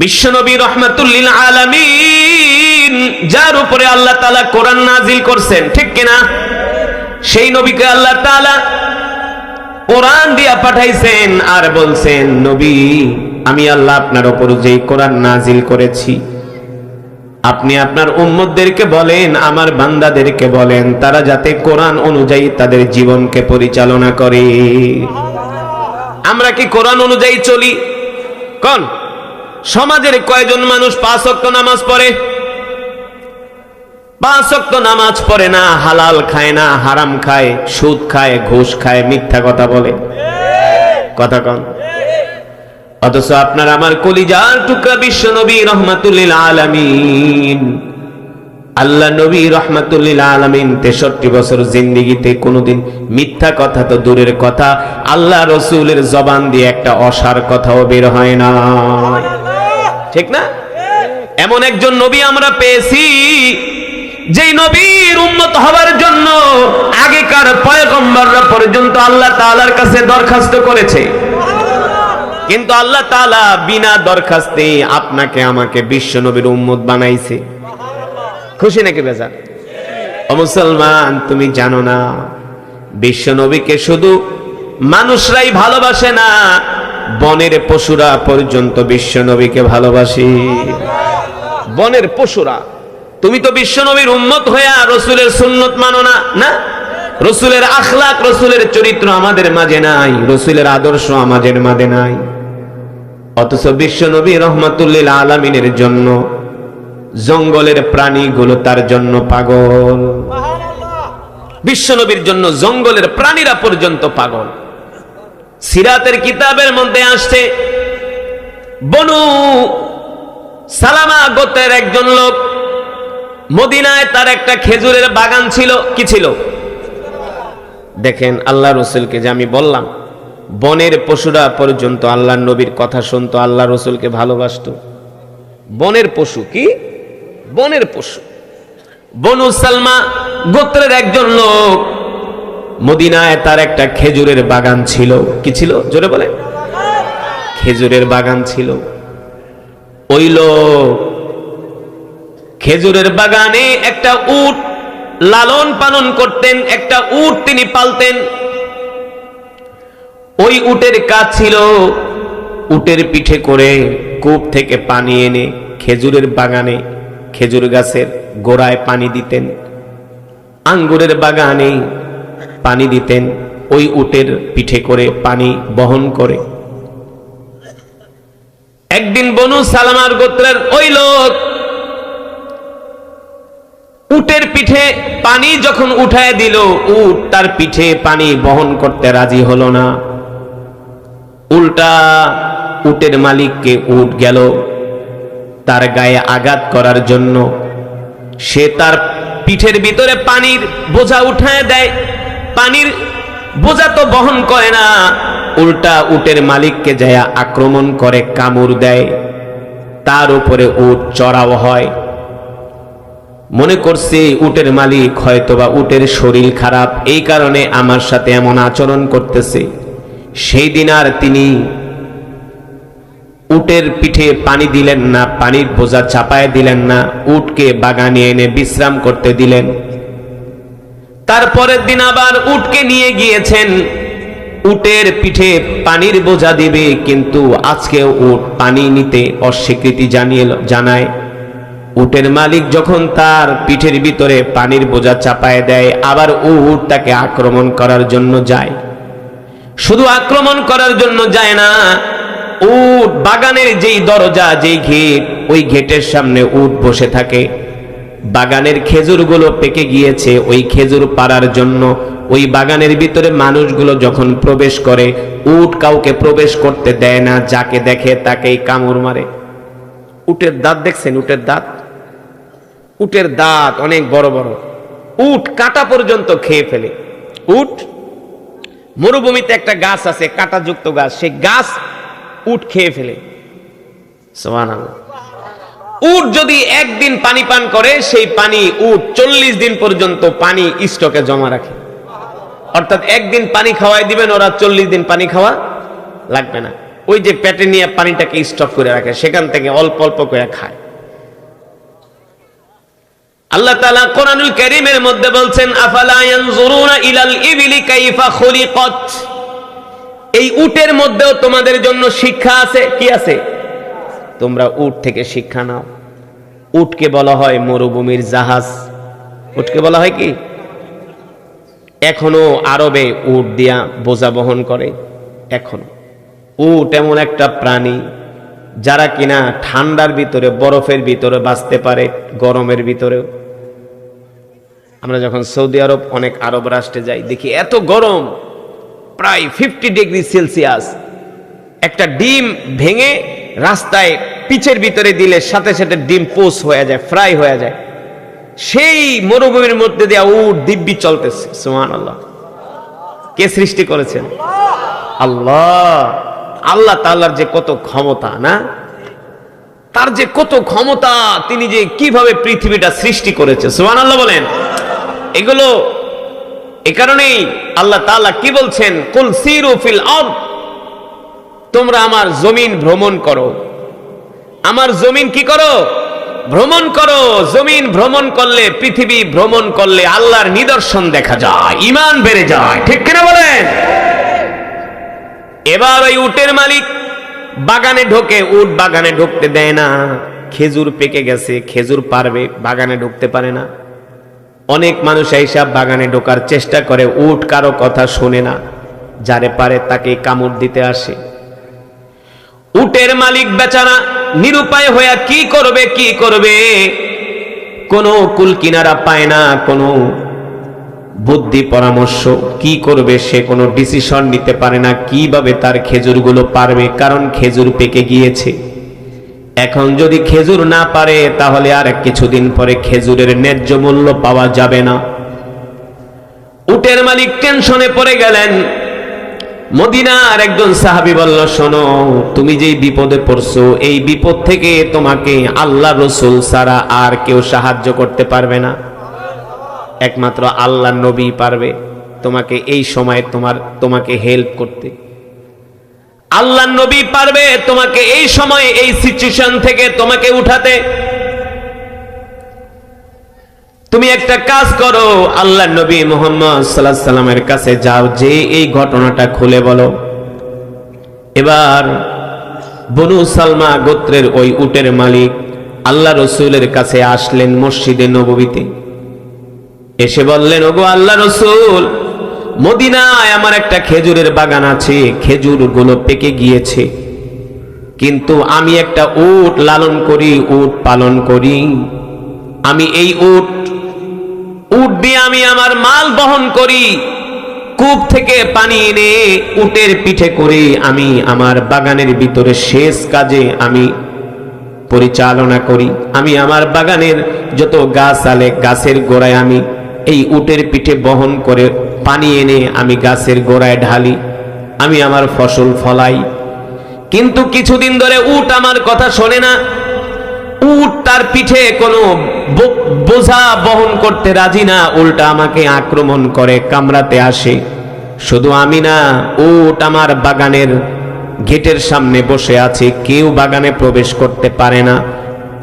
বিশ্বনবী রাহমাতুল লিল আলামিন যার উপরে আল্লাহ তাআলা কোরআন নাজিল করছেন, ঠিক কিনা? সেই নবীকে আল্লাহ তাআলা কোরআন দিয়া পাঠাইছেন আর বলছেন, নবী আমি আল্লাহ আপনার উপর যেই কোরআন নাজিল করেছি, আপনি আপনার উম্মতদেরকে বলেন, আমার বান্দাদেরকে বলেন, তারা যাতে কোরআন অনুযায়ী তাদের জীবনকে পরিচালনা করে। আমরা কি কোরআন অনুযায়ী চলি? কোন সমাজের কয়জন মানুষ 5 ওয়াক্ত নামাজ পড়ে? 5 ওয়াক্ত নামাজ পড়ে না, হালাল খায় না, হারাম খায়, সুদ খায়, ঘুষ খায়, মিথ্যা কথা বলে। কথা কন। অথচ আপনার আমার কলিজার টুকরা বিশ্বনবী রাহমাতুল লিল আলামিন, আল্লাহ নবী রাহমাতুল লিল আলামিন 63 বছর জিন্দেগিতে কোনোদিন মিথ্যা কথা তো দূরের কথা, আল্লাহ রাসূলের জবান দিয়ে একটা অসার কথাও বের হয় না। ঠিক না? এমন একজন নবী আমরা পেয়েছি, যেই নবীর উম্মত হওয়ার জন্য আগেকার পয়গম্বররা পর্যন্ত আল্লাহ তাআলার কাছে দরখাস্ত করেছে, কিন্তু আল্লাহ তাআলা বিনা দরখাস্তে আপনাকে আমাকে বিশ্বনবীর উম্মত বানাইছে। খুশি নাকি বেজার? ও মুসলমান, তুমি জানো না বিশ্বনবীকে শুধু মানুষরাই ভালোবাসে না, বনের পশুরা পর্যন্ত বিশ্বনবীকে ভালোবাসে। বনের পশুরা। তুমি তো বিশ্বনবীর উম্মত হয়ে রাসূলের সুন্নাত মানো না? না, রাসূলের আখলাক, রাসূলের চরিত্র আমাদের মাঝে নাই, রাসূলের আদর্শ আমাদের মাঝে নাই। অথচ বিশ্বনবী রাহমাতুল লিল আলামিনের জন্য জঙ্গলের প্রাণীগুলো তার জন্য পাগল। বিশ্বনবীর জন্য জঙ্গলের প্রাণীরা পর্যন্ত পাগল। সিরাতের কিতাবের মধ্যে আসছে, বনু সালামা গোত্রের একজন লোক, মদিনায় তার একটা খেজুরের বাগান ছিল। কি ছিল? দেখেন আল্লাহ রাসূলকে যে আমি বললাম, বনের পশুরা পর্যন্ত আল্লাহ নবীর কথা শুনতো, আল্লাহ রাসূলকে ভালোবাসতো। বনের পশু কি? বনের পশু। বনু সালমা গোত্রের একজন লোক, মদিনায় তার একটা খেজুরের বাগান ছিল। কি ছিল? জোরে বলে। খেজুরের বাগান ছিল। ওই লোক খেজুরের বাগানে একটা উট লালন পালন করতেন, একটা উট তিনি পালতেন। ওই উটের কাজ ছিল উটের পিঠে করে কূপ থেকে পানি এনে খেজুরের বাগানে, খেজুর গাছের গোড়ায় পানি দিতেন, আঙ্গুরের বাগানে পানি দিতেন, ওই উটের পিঠে করে পানি বহন করে। একদিন বনু সালামার গোত্রের ওই লোক উটের পিঠে পানি যখন উঠায় দিল, উট তার পিঠে পানি বহন করতে রাজি হলো না। উল্টা উটের মালিককে উট গেল তার গায়ে আঘাত করার জন্য। সে তার পিঠের ভিতরে পানির বোঝা উঠায় দেয়, পানির বোঝা তো বহন করে না, উল্টা উটের মালিককে যায় আক্রমণ করে, কামড় দেয়। তার উপরে উট চড়াও হয়। মনে করছে উটের মালিক হয়তোবা উটের শরীর খারাপ, এই কারণে আমার সাথে এমন আচরণ করতেছে। সেই দিন আর তিনি উটের পিঠে পানি দিলেন না, পানির বোঝা চাপায় দিলেন না, উটকে বাগানে এনে বিশ্রাম করতে দিলেন। তারপরের দিন আবার উটকে নিয়ে গিয়েছেন, উটের পিঠে পানির বোঝা দিবে, কিন্তু আজকে উট পানি নিতে অস্বীকৃতি জানায়। উটের মালিক যখন তার পিঠের ভিতরে পানির বোঝা চাপায় দেয়, আবার উট তাকে আক্রমণ করার জন্য যায়। শুধু আক্রমণ করার জন্য যায় না, উট বাগানের যেই দরজা, যেই গেট, ওই গেটের সামনে উট বসে থাকে। বাগানের খেজুরগুলো পেকে গিয়েছে, ওই খেজুর পাড়ার জন্য ওই বাগানের ভিতরে মানুষগুলো যখন প্রবেশ করে, উট কাউকে প্রবেশ করতে দেয় না, যাকে দেখে তাকেই কামড় মারে। উটের দাঁত দেখছেন? উটের দাঁত, উটের দাঁত অনেক বড় বড়। উট কাটা পর্যন্ত খেয়ে ফেলে। উট, মরুভূমিতে একটা গাছ আছে কাঁটাযুক্ত গাছ, সেই গাছ উট খেয়ে ফেলে। সুবহানাল্লাহ। উট যদি একদিন পানি পান করে, সেই পানি উট 40 দিন পর্যন্ত পানি স্টকে জমা রাখে। অর্থাৎ একদিন পানি খাওয়াই দিবেন, ওরা 40 দিন পানি খাওয়া লাগবে না। ওই যে পেটে নিয়ে পানিটাকে স্টক করে রাখে, সেখান থেকে অল্প অল্প করে খায়। আল্লাহ তাআলা কোরআনুল কারীমের মধ্যে বলছেন, আফালা ইয়ানজুরুনা ইলাল ইবিলি কাইফা খুলিকাত। এই উটের মধ্যেও তোমাদের জন্য শিক্ষা আছে। কি আছে? তোমরা উট থেকে শিক্ষা নাও। উটকে বলা হয় মরুভূমির জাহাজ। উটকে বলা হয় কি? এখনো আরবে উট দিয়া বোঝা বহন করে। এখনো উট এমন একটা প্রাণী যারা কিনা ঠান্ডার ভিতরে, বরফের ভিতরে বাঁচতে পারে, গরমের ভিতরেও। আমরা যখন সৌদি আরব, অনেক আরব রাষ্ট্রে যাই, দেখি এত গরম, প্রায় 50 ডিগ্রি সেলসিয়াস। একটা ডিম ভেঙে রাস্তায় পিচের ভিতরে দিলে সাথে সাথে ডিম পোস হয়ে যায়, ফ্রাই হয়ে যায়। সেই মরুভূমির মধ্যে দিয়ে উট দিব্যি চলতেছে। সুবহানাল্লাহ। কে সৃষ্টি করেছেন? আল্লাহ। আল্লাহ তাআলার যে কত ক্ষমতা, না? তার যে কত ক্ষমতা, তিনি যে কিভাবে পৃথিবীটা সৃষ্টি করেছে। সুবহানাল্লাহ বলেন। এগুলো এ কারণেই আল্লাহ তাআলা কি বলছেন, কুল সিরু ফিল আরদ, তোমরা আমার জমিন ভ্রমণ করো। আমার জমিন কি করো? ভ্রমণ করো। জমিন ভ্রমণ করলে, পৃথিবী ভ্রমণ করলে আল্লাহর নিদর্শন দেখা যায়, ঈমান বেড়ে যায়। ঠিক কিনা বলেন? এবার ওই উটের মালিক বাগানে ঢোকে, উট বাগানে ঢুকতে দেয় না। খেজুর পেকে গেছে, খেজুর পারবে, বাগানে ঢুকতে পারে না। অনেক মানুষ এইসব বাগানে ঢোকার চেষ্টা করে, উট কারো কথা শোনে না, যারে পারে তাকে কামড় দিতে আসে। উটের মালিক বেচারা নিরুপায় হয়ে কি করবে, কি করবে, কোনো কুল কিনারা পায় না, কোনো বুদ্ধি পরামর্শ, কি করবে সে কোনো ডিসিশন নিতে পারে না, কিভাবে তার খেজুরগুলো পারবে, কারণ খেজুর পেকে গিয়েছে। এখন যদি খেজুর না পারে, তাহলে আর কিছুদিন পরে খেজুরের ন্যায্য মূল্য পাওয়া যাবে না। উটের মালিক টেনশনে পড়ে গেলেন। মদিনার একজন সাহাবী বলল, শোনো, তুমি যেই বিপদে পড়ছো, এই বিপদ থেকে তোমাকে আল্লাহ রাসূল ছাড়া আর কেউ সাহায্য করতে পারবে না। একমাত্র আল্লাহ নবী পারবে তোমাকে এই সময় তোমাকে হেল্প করতে। আল্লাহ নবী পারবে তোমাকে এই সময়, এই সিচুয়েশন থেকে তোমাকে উঠাতে। তুমি একটা কাজ করো, আল্লাহ নবী মুহাম্মদ সাল্লাল্লাহু আলাইহি সাল্লামের কাছে যাও, যে এই ঘটনাটা খুলে বলো। এবার বনু সালমা গোত্রের ওই উটের মালিক আল্লাহ রসুলের কাছে আসলেন মসজিদে নববীতে। এসে বললেন, ওগো আল্লাহ রসুল, মদিনায় আমার একটা খেজুরের বাগান আছে, খেজুরগুলো পেকে গিয়েছে, কিন্তু আমি একটা উট লালন করি, উট পালন করি। আমি এই উট দিয়ে আমি আমার মাল বহন করি। কূপ থেকে পানি এনে উটের পিঠে করে আমি আমার বাগানের ভিতরে সেচ কাজে আমি পরিচালনা করি। আমি আমার বাগানের যত গাছ আলে গাছের গোড়ায় আমি এই উটের পিঠে বহন করে পানি এনে আমি গাছের গোড়ায় ঢালি, আমি আমার ফসল ফলাই। কিন্তু কিছুদিন ধরে উট আমার কথা শোনে না। উট তার পিঠে কোনো বোঝা বহন করতে রাজি না, উল্টা আমাকে আক্রমণ করে, কামড়াতে আসে। শুধু আমি না, উট আমার বাগানের গেটের সামনে বসে আছে, কেউ বাগানে প্রবেশ করতে পারে না।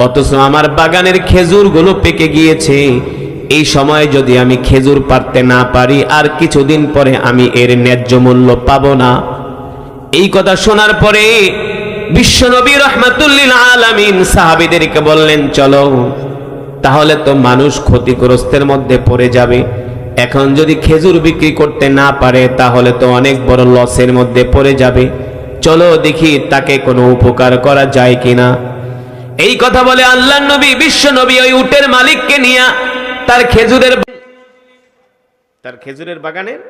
অথচ আমার বাগানের খেজুরগুলো পেকে গিয়েছে। এই সময় যদি আমি খেজুর পারতে না পারি, আর কিছুদিন পরে আমি এর ন্যায্য মূল্য পাবো না। এই কথা শোনার পরে বিশ্বনবী রাহমাতুল লিল আলামিন সাহাবীদেরকে বললেন, চলো, তাহলে তো মানুষ ক্ষতিগ্রস্তের মধ্যে পড়ে যাবে। এখন যদি খেজুর বিক্রি করতে না পারে তাহলে তো অনেক বড় লসের মধ্যে পড়ে যাবে। চলো দেখি তাকে কোনো উপকার করা যায় কিনা। এই কথা বলে আল্লাহর নবী বিশ্বনবী ওই উটের মালিককে নিয়ে তার খেজুরের বাগানের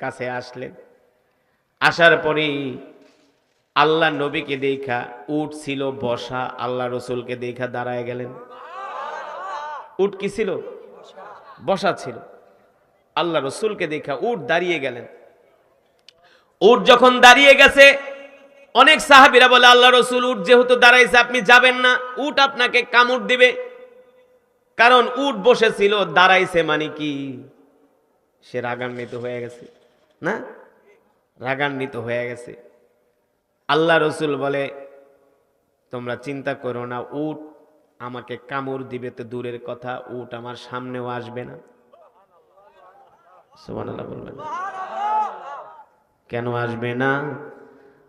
কাছে আসলেন। আসার পরেই আল্লাহ নবীকে দেখা, উট ছিল বসা, আল্লাহ রসুলকে দেখা দাঁড়ায় গেলেন। উট কি ছিল? বসা ছিল। আল্লাহ রসুলকে দেখা উট দাঁড়িয়ে গেলেন। উট যখন দাঁড়িয়ে গেছে, অনেক সাহাবীরা বলে, আল্লাহ রসুল, উট যেহেতু দাঁড়াইছে আপনি যাবেন না, উট আপনাকে কামড় দিবে। কারণ উট বসেছিল, দাঁড়াইছে মানে কি সে রাগান্বিত হয়ে গেছে, না? রাগান্বিত হয়ে গেছে। আল্লাহ রসুল বলে, তোমরা চিন্তা করো না, উট আমাকে কামড় দিবে তো দূরের কথা, উট আমার সামনেও আসবে না। সুবহানাল্লাহ বলবেন। কেন আসবে না?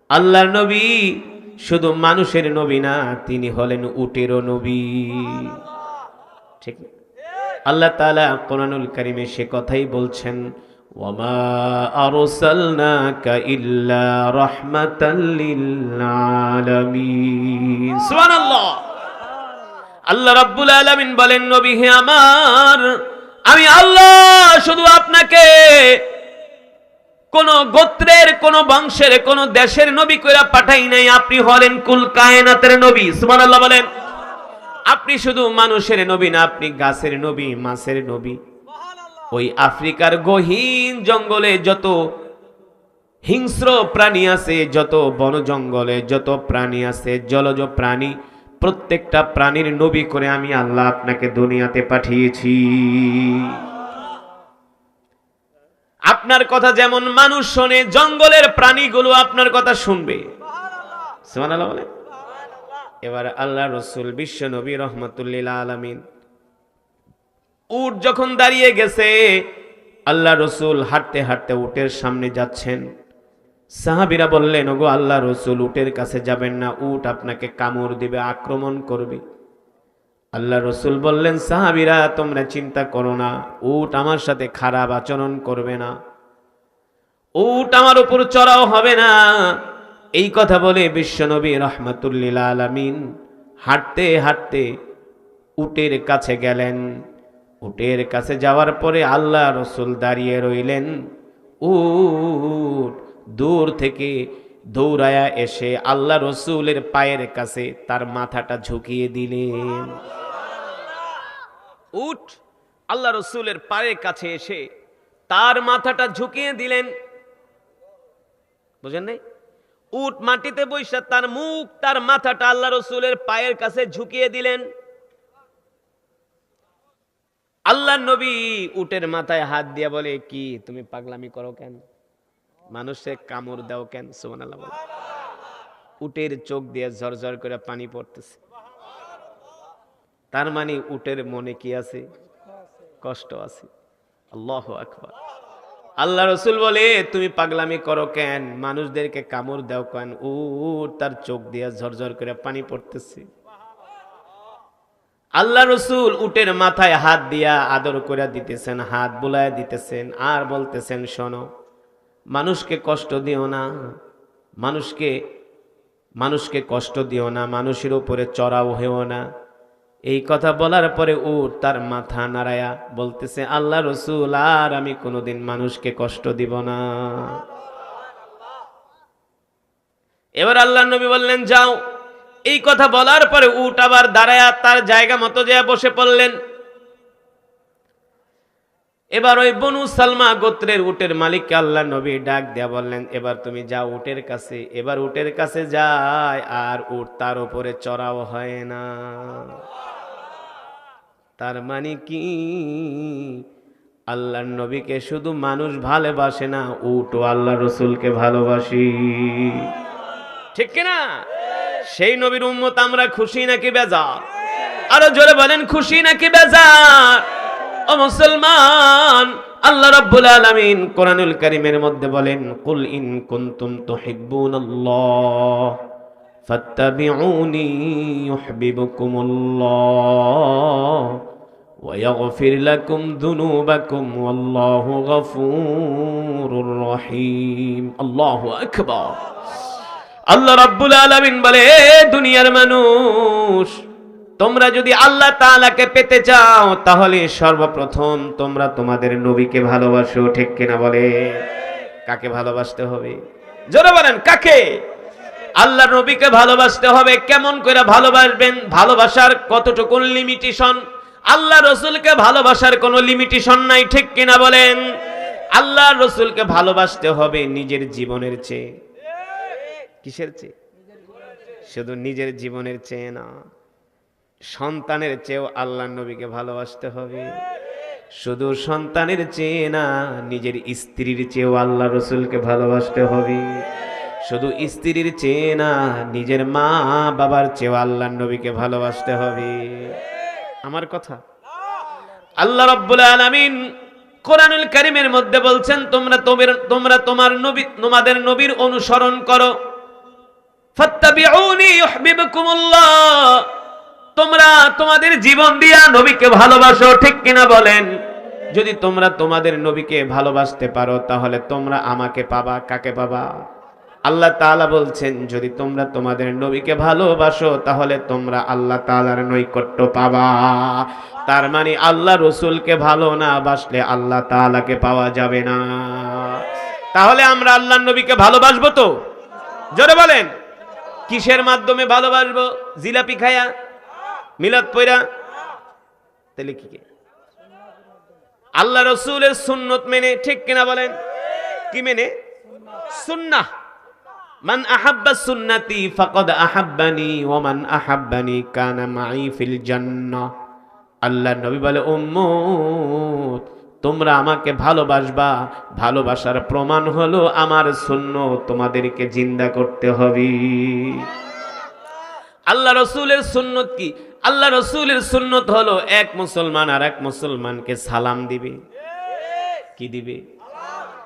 আল্লাহর নবী শুধু মানুষের নবী না, তিনি হলেন উটেরও নবী। ঠিক না? আল্লাহ তাআলা কোরআনুল কারীমে সে কথাই বলছেন, ওয়ামা আরসালনাকা ইল্লা রাহমাতাল লিল আলামিন। সুবহানাল্লাহ। আল্লাহ রাব্বুল আলামিন বলেন, নবী হে আমার, আমি আল্লাহ শুধু আপনাকে কোন গোত্রের, কোন বংশের, কোন দেশের নবী কইরা পাঠাই নাই, আপনি হলেন কুল কায়নাতের নবী। সুবহানাল্লাহ বলেন। আপনি শুধু মানুষের নবী না, আপনি গাছের নবী, মাছের নবী। ওই আফ্রিকার গহীন জঙ্গলে যত হিংস্র প্রাণী আছে, যত বন জঙ্গলে যত প্রাণী আছে, জলজ প্রাণী, প্রত্যেকটা প্রাণীর নবী করে আমি আল্লাহ আপনাকে দুনিয়াতে পাঠিয়েছি। আপনার কথা যেমন মানুষ শোনে, জঙ্গলের প্রাণীগুলো আপনার কথা শুনবে। সুবহানাল্লাহ বলেন। এবার আল্লাহ রসুল বিশ্ব নবী রাহমাতুল লিল আলামিন, উট যখন দাঁড়িয়ে গেছে, আল্লাহ রসুল হাঁটতে হাঁটতে উটের সামনে যাচ্ছেন। সাহাবীরা বললেন, ওগো আল্লাহ রসুল, উটের কাছে যাবেন না, উট আপনাকে কামড় দিবে, আক্রমণ করবে। আল্লাহ রসুল বললেন, সাহাবীরা তোমরা চিন্তা করো না, উট আমার সাথে খারাপ আচরণ করবে না, উট আমার উপর চড়াও হবে না। এই কথা বলে বিশ্বনবী রাহমাতুল লিল আলামিন হাঁটতে হাঁটতে উটের কাছে গেলেন। উটের কাছে যাওয়ার পরে আল্লাহ রসুল দাঁড়িয়ে রইলেন। উট দূর থেকে দৌড়ায়া এসে আল্লাহ রসুলের পায়ের কাছে তার মাথাটা ঝুঁকিয়ে দিলেন। উট আল্লাহ রসুলের পায়ের কাছে এসে তার মাথাটা ঝুঁকিয়ে দিলেন। বুঝেন নাই? উট মাটিতে বসে তার মুখ, তার মাথাটা আল্লাহ রসুলের পায়ের কাছে ঝুঁকিয়ে দিলেন। আল্লাহ নবী উটের মাথায় হাত দিয়া বলে, কি তুমি পাগলামি করো কেন? মানুষে কামড় দাও কেন? সুবহানাল্লাহ বলে। উটের চোখ দিয়ে ঝরঝর করে পানি পড়তেছে। তার মানে উটের মনে কি আছে? কষ্ট আছে। আল্লাহু আকবার। আল্লাহ রসুল বলে, তুমি পাগলামি করো কেন? মানুষদেরকে কামড় দাও কেন? উট তার চোখ দিয়া ঝরঝর করে পানি পড়তেছে। আল্লাহ রসুল উটের মাথায় হাত দিয়া আদর করে দিতেছেন, হাত বুলায় দিতেছেন, আর বলতেছেন, শোনো, মানুষকে কষ্ট দিও না, মানুষকে কষ্ট দিও না, মানুষের উপরে চড়াও হয়েও না। এই কথা বলার পরে উট তার মাথা নাড়ায়া বলতেছে, আল্লাহ রসুল, আর আমি কোনোদিন মানুষকে কষ্ট দিব না। এবার আল্লাহ নবী বললেন, যাও। এই কথা বলার পরে উট আবার দাঁড়ায়া তার জায়গা মতো যেয়ে বসে পড়লেন। এবার ওই বনু সালমা গোত্রের উটের মালিককে আল্লাহ নবী ডাক দিয়া বললেন, এবার তুমি যাও উটের কাছে। এবার উটের কাছে যায়, আর উট তার উপরে চড়াও হয় না। তার মানে কি, আল্লাহর নবীকে শুধু মানুষ ভালোবাসে না, উটও আল্লাহ রসুলকে ভালোবাসি। ঠিক কিনা? সেই নবীর উম্মত আমরা খুশি নাকি বেজার? আরো জোরে বলেন, খুশি নাকি বেজার? ও মুসলমান, আল্লাহ রাব্বুল আলামিন কোরআনুল কারীমের মধ্যে বলেন, কুল ইন কুনতুম তুহিব্বুনাল্লাহ ফাত্তাবিউনি ইউহিব্বুকুমুল্লাহ ওয়া ইয়াগফির লাকুম যুনুবাকুম ওয়াল্লাহু গফুরুর রহিম। আল্লাহু আকবার। আল্লাহ রাব্বুল আলামিন বলে, দুনিয়ার মানুষ, তোমরা যদি আল্লাহ তাআলাকে পেতে চাও তাহলে সর্বপ্রথম তোমরা তোমাদের নবীকে ভালোবাসো। ঠিক কিনা বলে? কাকে ভালোবাসতে হবে? জোরে বলেন, কাকে? আল্লাহর নবীকে ভালোবাসতে হবে। কেমন করে ভালোবাসবেন? ভালোবাসার কতটুকু লিমিটেশন? আল্লাহ রসুলকে ভালোবাসার কোনো লিমিটেশন নাই। ঠিক কিনা বলেন? আল্লাহ রসুলকে ভালোবাসতে হবে নিজের জীবনের চেয়ে। কিসের চেয়ে? শুধু নিজের জীবনের চেয়ে না, সন্তানের চেয়েও আল্লাহর নবীকে ভালোবাসতে হবে। শুধু সন্তানের চেয়ে না, নিজের স্ত্রীর চেয়েও আল্লাহ রসুলকে ভালোবাসতে হবে। শুধু স্ত্রীর চেয়ে না, নিজের মা বাবার চেয়েও আল্লাহর নবীকে ভালোবাসতে হবে। আমার কথা, আল্লাহ রাব্বুল আলামিন কোরআনুল কারীমের মধ্যে বলছেন, তোমরা তোমাদের নবীর অনুসরণ করো। ফাত্তাবিউনি ইউহিব্বুকুমুল্লাহ, তোমরা তোমাদের জীবন দিয়া নবীকে ভালোবাসো। ঠিক কিনা বলেন? যদি তোমরা তোমাদের নবীকে ভালোবাসতে পারো তাহলে তোমরা আমাকে পাবা। কাকে পাবা? আল্লাহ তাআলা বলছেন, যদি তোমরা তোমাদের নবীকে ভালোবাসো তাহলে তোমরা আল্লাহ তাআলার নৈকট্য পাবা। তার মানে আল্লাহ রসুলকে ভালো না বাসলে আল্লাহ তাআলাকে পাওয়া যাবে না। তাহলে আমরা আল্লাহর নবীকে ভালোবাসবো তো? জোরে বলেন, কিসের মাধ্যমে ভালোবাসবো? জিলাপি খায়া, মিলাদ পয়রা? তাহলে কি? আল্লাহ রসুলের সুন্নত মেনে। ঠিক কিনা বলেন? কি মেনে? সুন্নাহ। মান আহাব্বা সুন্নতি ফাকাদ আহাব্বানি ওয়া মান আহাব্বানি কানা মাই ফিল জান্নাহ। আল্লাহর নবী বলে, উম্মত, তোমরা আমাকে ভালোবাসবা, ভালোবাসার প্রমাণ হলো আমার সুন্নত তোমাদেরকে জিন্দা করতে হবে। আল্লাহ রসুলের সুন্নত কি? আল্লাহ রসুলের সুন্নত হলো এক মুসলমান আর এক মুসলমানকে সালাম দিবে। কি দিবে?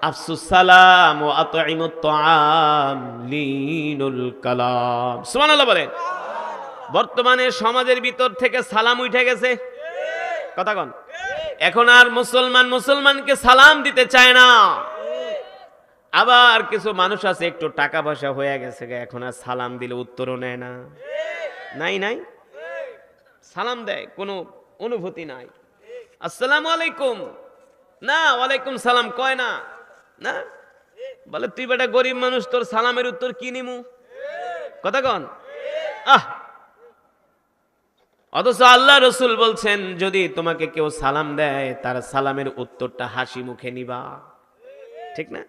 আফসুস সালাম ওয়া আতঈমুত তাআম লিনুল কালাম। সুবহানাল্লাহ বলেন। বর্তমানে সমাজের ভিতর থেকে সালাম উঠে গেছে। কথা কন। এখন আর মুসলমানকে সালাম দিতে চায় না। আবার কিছু মানুষ আছে একটু টাকা পয়সা হয়ে গেছে, এখন আর সালাম দিলে উত্তরও নেয় না। নাই সালাম দেয়, কোনো অনুভূতি নাই। আসসালামু আলাইকুম, না ওয়ালাইকুম সালাম কয় না। না বলে, তুই বেটা গরিব মানুষ, তোর সালামের উত্তর কি নিমু? কথা কন। অথচ আল্লাহ রসুল বলছেন, যদি তোমাকে কেউ সালাম দেয় তার সালামের উত্তরটা হাসি মুখে নিবা। ঠিক না?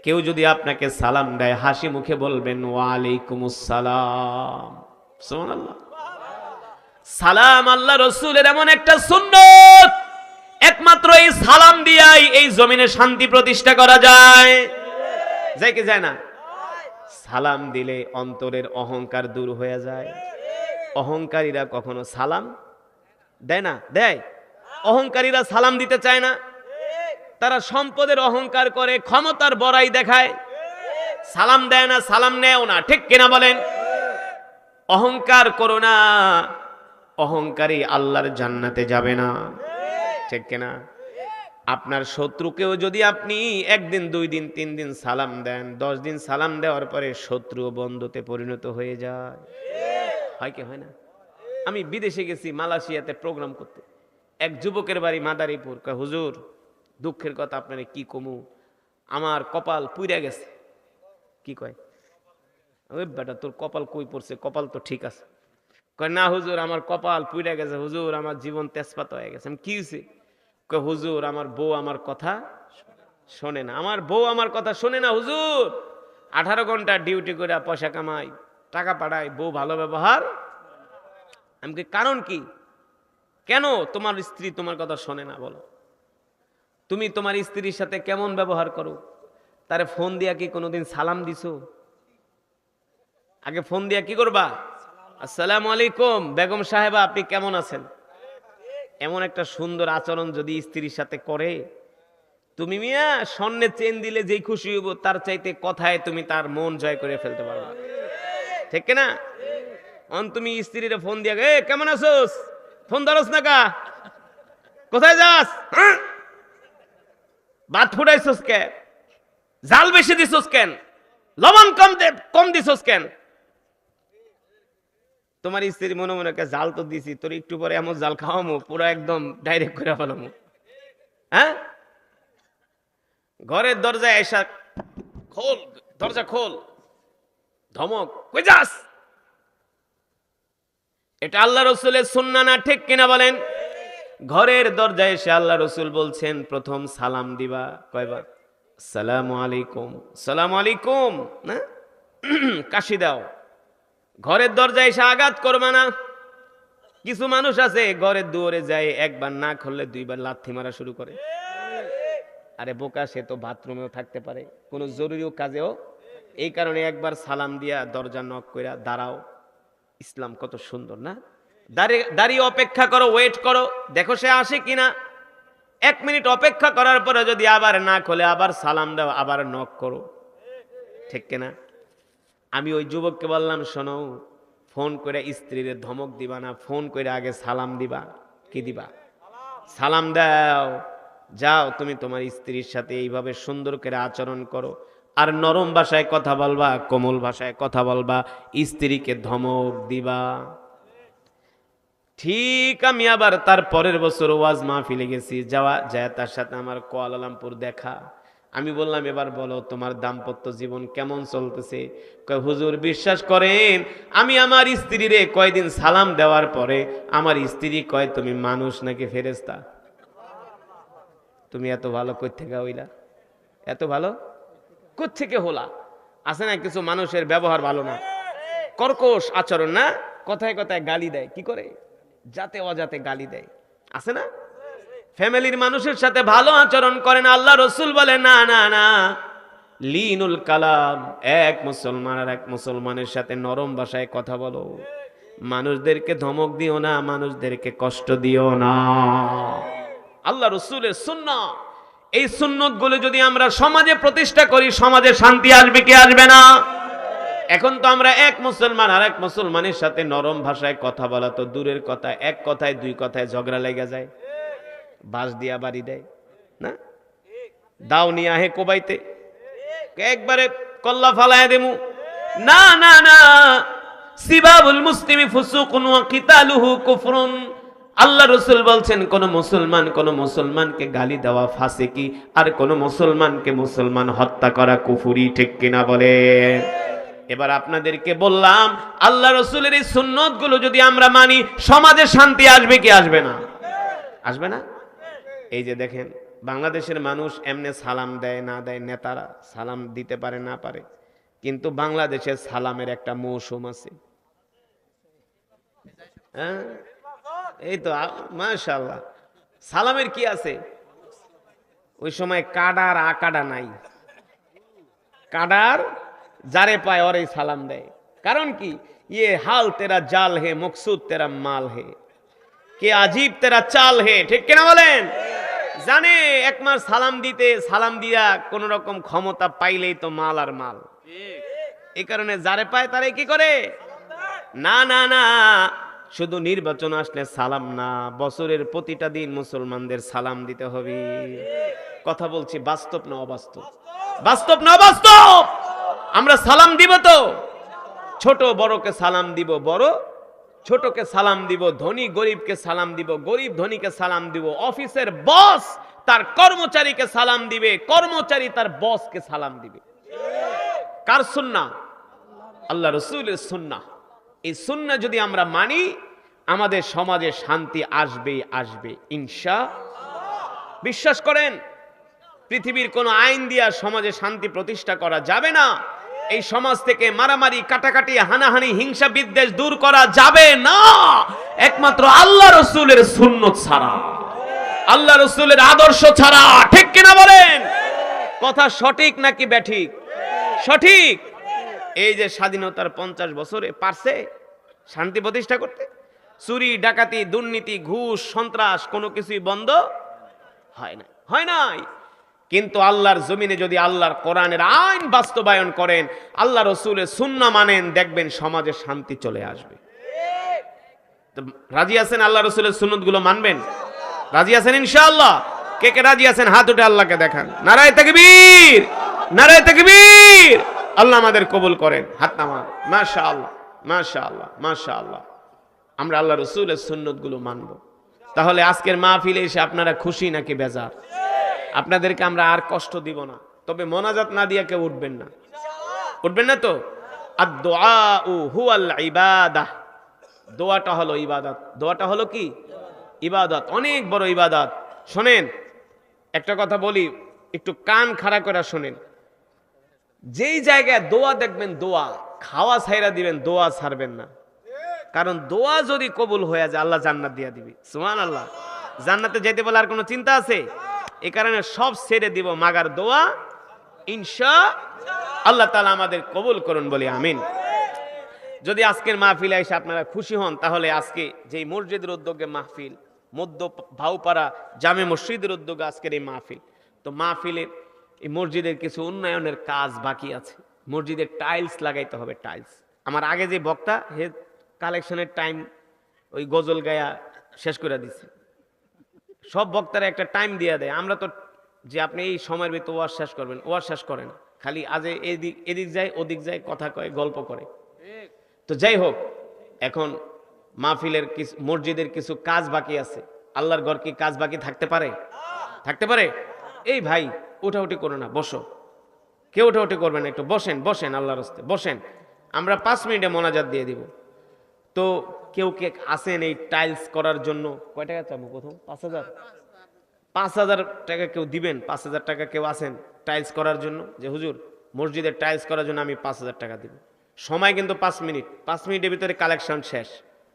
কেউ যদি আপনাকে সালাম দেয় হাসি মুখে বলবেন, ওয়ালাইকুমুস সালাম। সুবহানাল্লাহ। সালাম আল্লাহ রসুলের এমন একটা সুন্নত, একমাত্র এই সালাম দিয়াই এই জমিনে শান্তি প্রতিষ্ঠা করা যায়। যায় কি যায় না? সালাম দিলে অন্তরের অহংকার দূর হয়ে যায়। অহংকারীরা কখনো সালাম দেয় না? দেয়? অহংকারীরা সালাম দিতে চায় না। তারা সম্পদের অহংকার করে, ক্ষমতার বড়াই দেখায়, সালাম দেয় না, সালাম নেও না, ঠিক কিনা বলেন? অহংকার করো না, অহংকারী আল্লাহর জান্নাতে যাবে না, ঠিক কিনা? আপনার শত্রুকেও যদি আপনি 1 দিন 2 দিন 3 দিন সালাম দেন, 10 দিন সালাম দেওয়ার পরে শত্রু বন্ধুতে পরিণত হয়ে যায়, হয় কি হয় না? আমি বিদেশে গেছি মালয়েশিয়াতে প্রোগ্রাম করতে, এক যুবকের বাড়ি মাদারীপুর। কয় হুজুর দুঃখের কথা আপনারে কি কমু, আমার কপাল পুইরা গেছে। কি কয়? ওই বেটা তোর কপাল কই পড়ছে, কপাল তো ঠিক আছে। কয় না হুজুর আমার কপাল পুইরা গেছে, হুজুর আমার জীবন তেজপাতা হয়ে গেছে। কি হয়েছে? কয় হুজুর আমার বউ আমার কথা শোনে না, আমার বউ আমার কথা শোনে না হুজুর। 18 ঘন্টা ডিউটি করে পয়সা কামাই, টাকা পাঠাই, বউ ভালো ব্যবহার। আমি কি কারণ কি? কেন তোমার স্ত্রী তোমার কথা শোনে না বলো? তুমি তোমার স্ত্রীর সাথে কেমন ব্যবহার করো? তারে ফোন দিয়া কি কোনোদিন সালাম দিছো? আগে ফোন দিয়া কি করবা? আসসালামু আলাইকুম বেগম সাহেবা, আপনি কেমন আছেন? এমন একটা সুন্দর আচরণ যদি স্ত্রীর সাথে করে, তুমি মিয়া স্বর্ণে চেন দিলে যেই খুশি হইব, তার চাইতে কথায় তুমি তার মন জয় করে ফেলতে পারবা, ঠিক না? তুমি স্ত্রীর ফোন দিয়া কেমন আছোস, ফোন ধরস না কা, কোথায় যাস, ভাত ফুটাইছস কে, জাল বেশি দিছস কেন, লবণ কম দিছস কেন? তোমার স্ত্রী মনে মনে জাল তো দিছি, তোর একটু পরে এমন জাল খাওয়ামো পুরো একদম ডাইরেক্ট করে ফেলামো। হ্যাঁ, ঘরের দরজায় এসা খোল, দরজা খোল, ধমক, কই যাস? এটা আল্লাহ রসুলের সুন্নাহ না, ঠিক কিনা বলেন? ঘরের দরজায় এসে আল্লাহ রসুল বলছেন প্রথম সালাম দিবা কয়বার? আসসালামু আলাইকুম, সালামু আলাইকুম, না কাশি দাও। ঘরের দরজায় এসে আঘাত করবে না। কিছু মানুষ আছে ঘরের দুয়ারে যায়, একবার না খুললে 2 বার লাথি মারা শুরু করে। আরে বোকা, সে তো বাথরুমেও থাকতে পারে, কোনো জরুরি কাজেও। এই কারণে একবার সালাম দিয়া দরজা নক কইরা দাঁড়াও। ইসলাম কত সুন্দর না? দাঁড়িয়ে অপেক্ষা করো, ওয়েট করো, দেখো সে আসে কিনা। 1 মিনিট অপেক্ষা করার পরে যদি আবার না খোলে, আবার সালাম দাও, আবার নক করো, ঠিক কিনা? আমি ওই যুবককে বললাম, শোনো, ফোন করে স্ত্রীর ধমক দিবা না, ফোন করে আগে সালাম দিবা। কি দিবা? সালাম দাও। যাও তুমি তোমার স্ত্রীর সাথে এইভাবে সুন্দর করে আচরণ করো, আর নরম ভাষায় কথা বলবা, কোমল ভাষায় কথা বলবা, স্ত্রীকে ধমক দিবা। ঠিক আমি আবার তার পরের বছর ওয়াজ মাহফিলে গেছি, যায় তার সাথে আমার কুয়ালালামপুর দেখা। আমি বললাম, এবার বলো তোমার দাম্পত্য জীবন কেমন চলতেছে? কয় হুজুর বিশ্বাস করেন, আমি আমার স্ত্রীরে কয়দিন সালাম দেওয়ার পরে আমার স্ত্রী কয় তুমি মানুষ নাকি ফেরেশতা? তুমি এত ভালো কই থেকে হইলা? এত ভালো কই থেকে হলা? আছে না কিছু মানুষের ব্যবহার ভালো না, কর্কশ আচরণ না, কথায় কথায় গালি দেয়, কি করে যাতে অজাতে গালি দেয়, আছে না? ফ্যামিলির মানুষের সাথে ভালো আচরণ করেন। আল্লাহ রসুল বলে না না না, লিনুল কালাম, এক মুসলমান আর এক মুসলমানের সাথে নরম ভাষায় কথা বলো, মানুষদেরকে ধমক দিও না, মানুষদেরকে কষ্ট দিও না। আল্লাহ রসুলের সুন্নাহ, এই সুন্নত গুলো যদি আমরা সমাজে প্রতিষ্ঠা করি, সমাজে শান্তি আসবে কি আসবে না? এখন তো আমরা এক মুসলমান আর এক মুসলমানের সাথে নরম ভাষায় কথা বলা তো দূরের কথা, 1 কথায় 2 কথায় ঝগড়া লেগে যায়, বাঁশ দিয়া বাড়ি দেয় না, দাও নিয়ে আহে কোবাইতে, একবারে কল্লা ফালায় দেমু। না না না, সিবাবুল মুসলিমি ফুসুকুন ওয়া কিতালুহু কুফরুন। আল্লাহ রাসূল বলছেন, কোন মুসলমানকে গালি দেওয়া ফাসিকি, আর কোন মুসলমানকে মুসলমান হত্যা করা কুফরি, ঠিক কিনা বলে? এবার আপনাদেরকে বললাম, আল্লাহ রাসূলের এই সুন্নত গুলো যদি আমরা মানি, সমাজে শান্তি আসবে কি আসবে না? আসবে না? এই যে দেখেন, বাংলাদেশের মানুষ এমনি সালাম দেয় না দেয়, নেতারা সালাম দিতে পারে না পারে, কিন্তু বাংলাদেশের সালামের একটা মৌসুম আছে। হ্যাঁ, এই তো মাশাআল্লাহ, সালামের কি আছে? ওই সময় কাডার আকাডা নাই, কাডার যারে পায় ওরে সালাম দেয়। কারণ কি? ইয়ে হাল তেরা জাল হে, মকসুদ তেরা মাল হে, কে আজীব তেরা চাল হে, ঠিক কিনা বলেন? জানে এক মাস সালাম দিতে, সালাম দিয়া কোন রকম ক্ষমতা পাইলেই তো মাল আর মাল। এই কারণে যারে পায় তারে কি করে, না না না, শুধু নির্বাচন আসলে সালাম না, বছরের প্রতিটা দিন মুসলমানদের সালাম দিতে হবে। কথা বলছি, বাস্তব না অবাস্তব? বাস্তব না অবাস্তব? আমরা সালাম দিব তো, ছোট বড়কে সালাম দিব, বড় ছোটকে সালাম দিব, ধনী গরিবকে সালাম দিব, গরিব ধনীকে সালাম দিব, অফিসের বস তার কর্মচারীকে সালাম দিবে, কর্মচারী তার বসকে সালাম দিবে। কার সুন্নাহ? আল্লাহ রাসূলের সুন্নাহ। এই সুন্নাহ যদি আমরা মানি, আমাদের সমাজে শান্তি আসবেই আসবে ইনশাআল্লাহ। বিশ্বাস করেন, পৃথিবীর কোন আইন দিয়া সমাজে শান্তি প্রতিষ্ঠা করা যাবে না। এই সমাজ থেকে মারামারি, কাটাকাটি, হানাহানি, হিংসা বিদ্বেষ দূর করা যাবে না একমাত্র আল্লাহ রাসূলের সুন্নাত ছাড়া, আল্লাহ রাসূলের আদর্শ ছাড়া। ঠিক কিনা বলেন? কথা সঠিক নাকি ব্যাঠিক? সঠিক। এই যে স্বাধীনতার 50 বছরে পারছে শান্তি প্রতিষ্ঠা করতে? চুরি, ডাকাতি, দুর্নীতি, ঘুষ, সন্ত্রাস কোনো কিছুই বন্ধ হয় না, হয় নাই। কিন্তু আল্লাহর জমিনে যদি আল্লাহর কোরআনের আইন বাস্তবায়ন করেন, আল্লাহ রাসূলের সুন্নাহ মানেন, দেখবেন সমাজে শান্তি চলে আসবে। তো রাজি আছেন আল্লাহ রাসূলের সুন্নাতগুলো মানবেন? রাজি আছেন ইনশাআল্লাহ? কে কে রাজি আছেন হাত উঠে আল্লাহকে দেখান। নারায়ে তাকবীর, নারায়ে তাকবীর। আল্লাহ আমাদের কবুল করেন। হাত নামান। মাশাআল্লাহ, মাশাআল্লাহ, মাশাআল্লাহ। আমরা আল্লাহ রাসূলের সুন্নাতগুলো মানব। তাহলে আজকের মাহফিলে এসে আপনারা খুশি নাকি বেজার? আপনাদেরকে আমরা আর কষ্ট দিব না, তবে মোনাজাত না দিয়ে কেউ উঠবেন না। উঠবেন না তো? আদ-দুআউ হুয়াল ইবাদাহ। দোয়াটা হলো ইবাদত। দোয়াটা হলো কি? ইবাদত, অনেক বড় ইবাদত। শোনেন, একটা কথা বলি, একটু কান খাড়া করে শোনেন। যেই জায়গায় দোয়া দেখবেন, দোয়া খাওয়া ছাইরা দিবেন, দোয়া ছাড়বেন না। কারণ দোয়া যদি কবুল হয়ে যায়, আল্লাহ জান্নাত দিয়ে দিবে। সুবহানাল্লাহ। জান্নাতে যেতে বলে আর কোনো চিন্তা আছে? এই কারণে সব ছেড়ে দিব, মাগার দোয়া ইনশাআল্লাহ। আল্লাহ তাআলা আমাদের কবুল করুন, বলি আমিন। যদি আজকের মাহফিলে এসে আপনারা খুশি হন, তাহলে আজকে যেই মসজিদের উদ্যোগে মাহফিল, মধ্য ভাউপাড়া জামে মসজিদের উদ্যোগে আজকের এই মাহফিল, তো মাহফিলের এই মসজিদের কিছু উন্নয়নের কাজ বাকি আছে। মসজিদের টাইলস লাগাইতে হবে, টাইলস। আমার আগে যে বক্তা হে কালেকশনের টাইম ওই গজল গায়া শেষ করে দিছে। সব বক্তারা একটা টাইম দিয়ে দেয়, আমরা তো যে আপনি এই সময়ের ভিতরে ওয়াজ শেষ করবেন, ওয়াজ শেষ করেন, খালি আজে এদিক যায় ওদিক যায়, কথা কয়, গল্প করে। তো যাই হোক, এখন মাহফিলের কিছু মসজিদের কিছু কাজ বাকি আছে। আল্লাহর ঘর কি কাজ বাকি থাকতে পারে? থাকতে পারে? এই ভাই উঠাউঠি করো না, বসো। কেউ উঠাউঠি করবেন, একটু বসেন, বসেন, আল্লাহর রাস্তায় বসেন। আমরা 5 মিনিটে মোনাজাত দিয়ে দিব। তো কেউ কে আসেন এই টাইলস করার জন্য? কয় টাকা চাবো প্রথম? 5000। 5000 টাকা কেউ দিবেন? 5000 টাকা কেউ আসেন টাইলস করার জন্য, যে হুজুর মসজিদের টাইলস করার জন্য আমি 5000 টাকা দিব। সময় কিন্তু 5 মিনিট। 5 মিনিটের ভিতরে কালেকশন শেষ।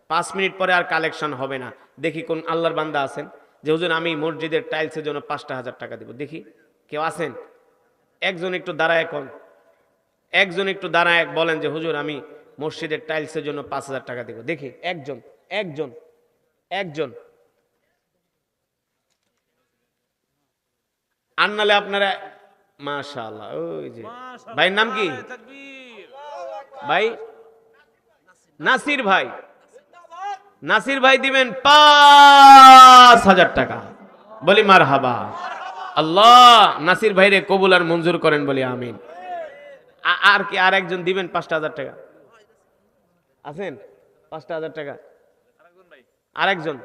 5 মিনিট পরে আর কালেকশন হবে না। দেখি কোন আল্লাহর বান্দা আছেন যে হুজুর আমি মসজিদের টাইলসের জন্য 5000 টাকা দিব। দেখি কেউ আছেন? একজন একটু দাঁড়ায়, এখন একজন একটু দাঁড়ায় বলেন যে হুজুর আমি মসজিদের টাইলসের জন্য 5000 টাকা দিব। দেখি একজন, একজন, একজন। আর নালে আপনারা মাশাআল্লাহ। ওই যে ভাইয়ের নাম কি? ভাই নাসির ভাই। নাসির ভাই দিবেন 5000 টাকা। বলি মারহাবা। আল্লাহ নাসির ভাইরে কবুল আর মঞ্জুর করেন, বলি আমিন। আর কি আর একজন দিবেন 5000 টাকা? আছেন 5000 টাকা? আরেকজন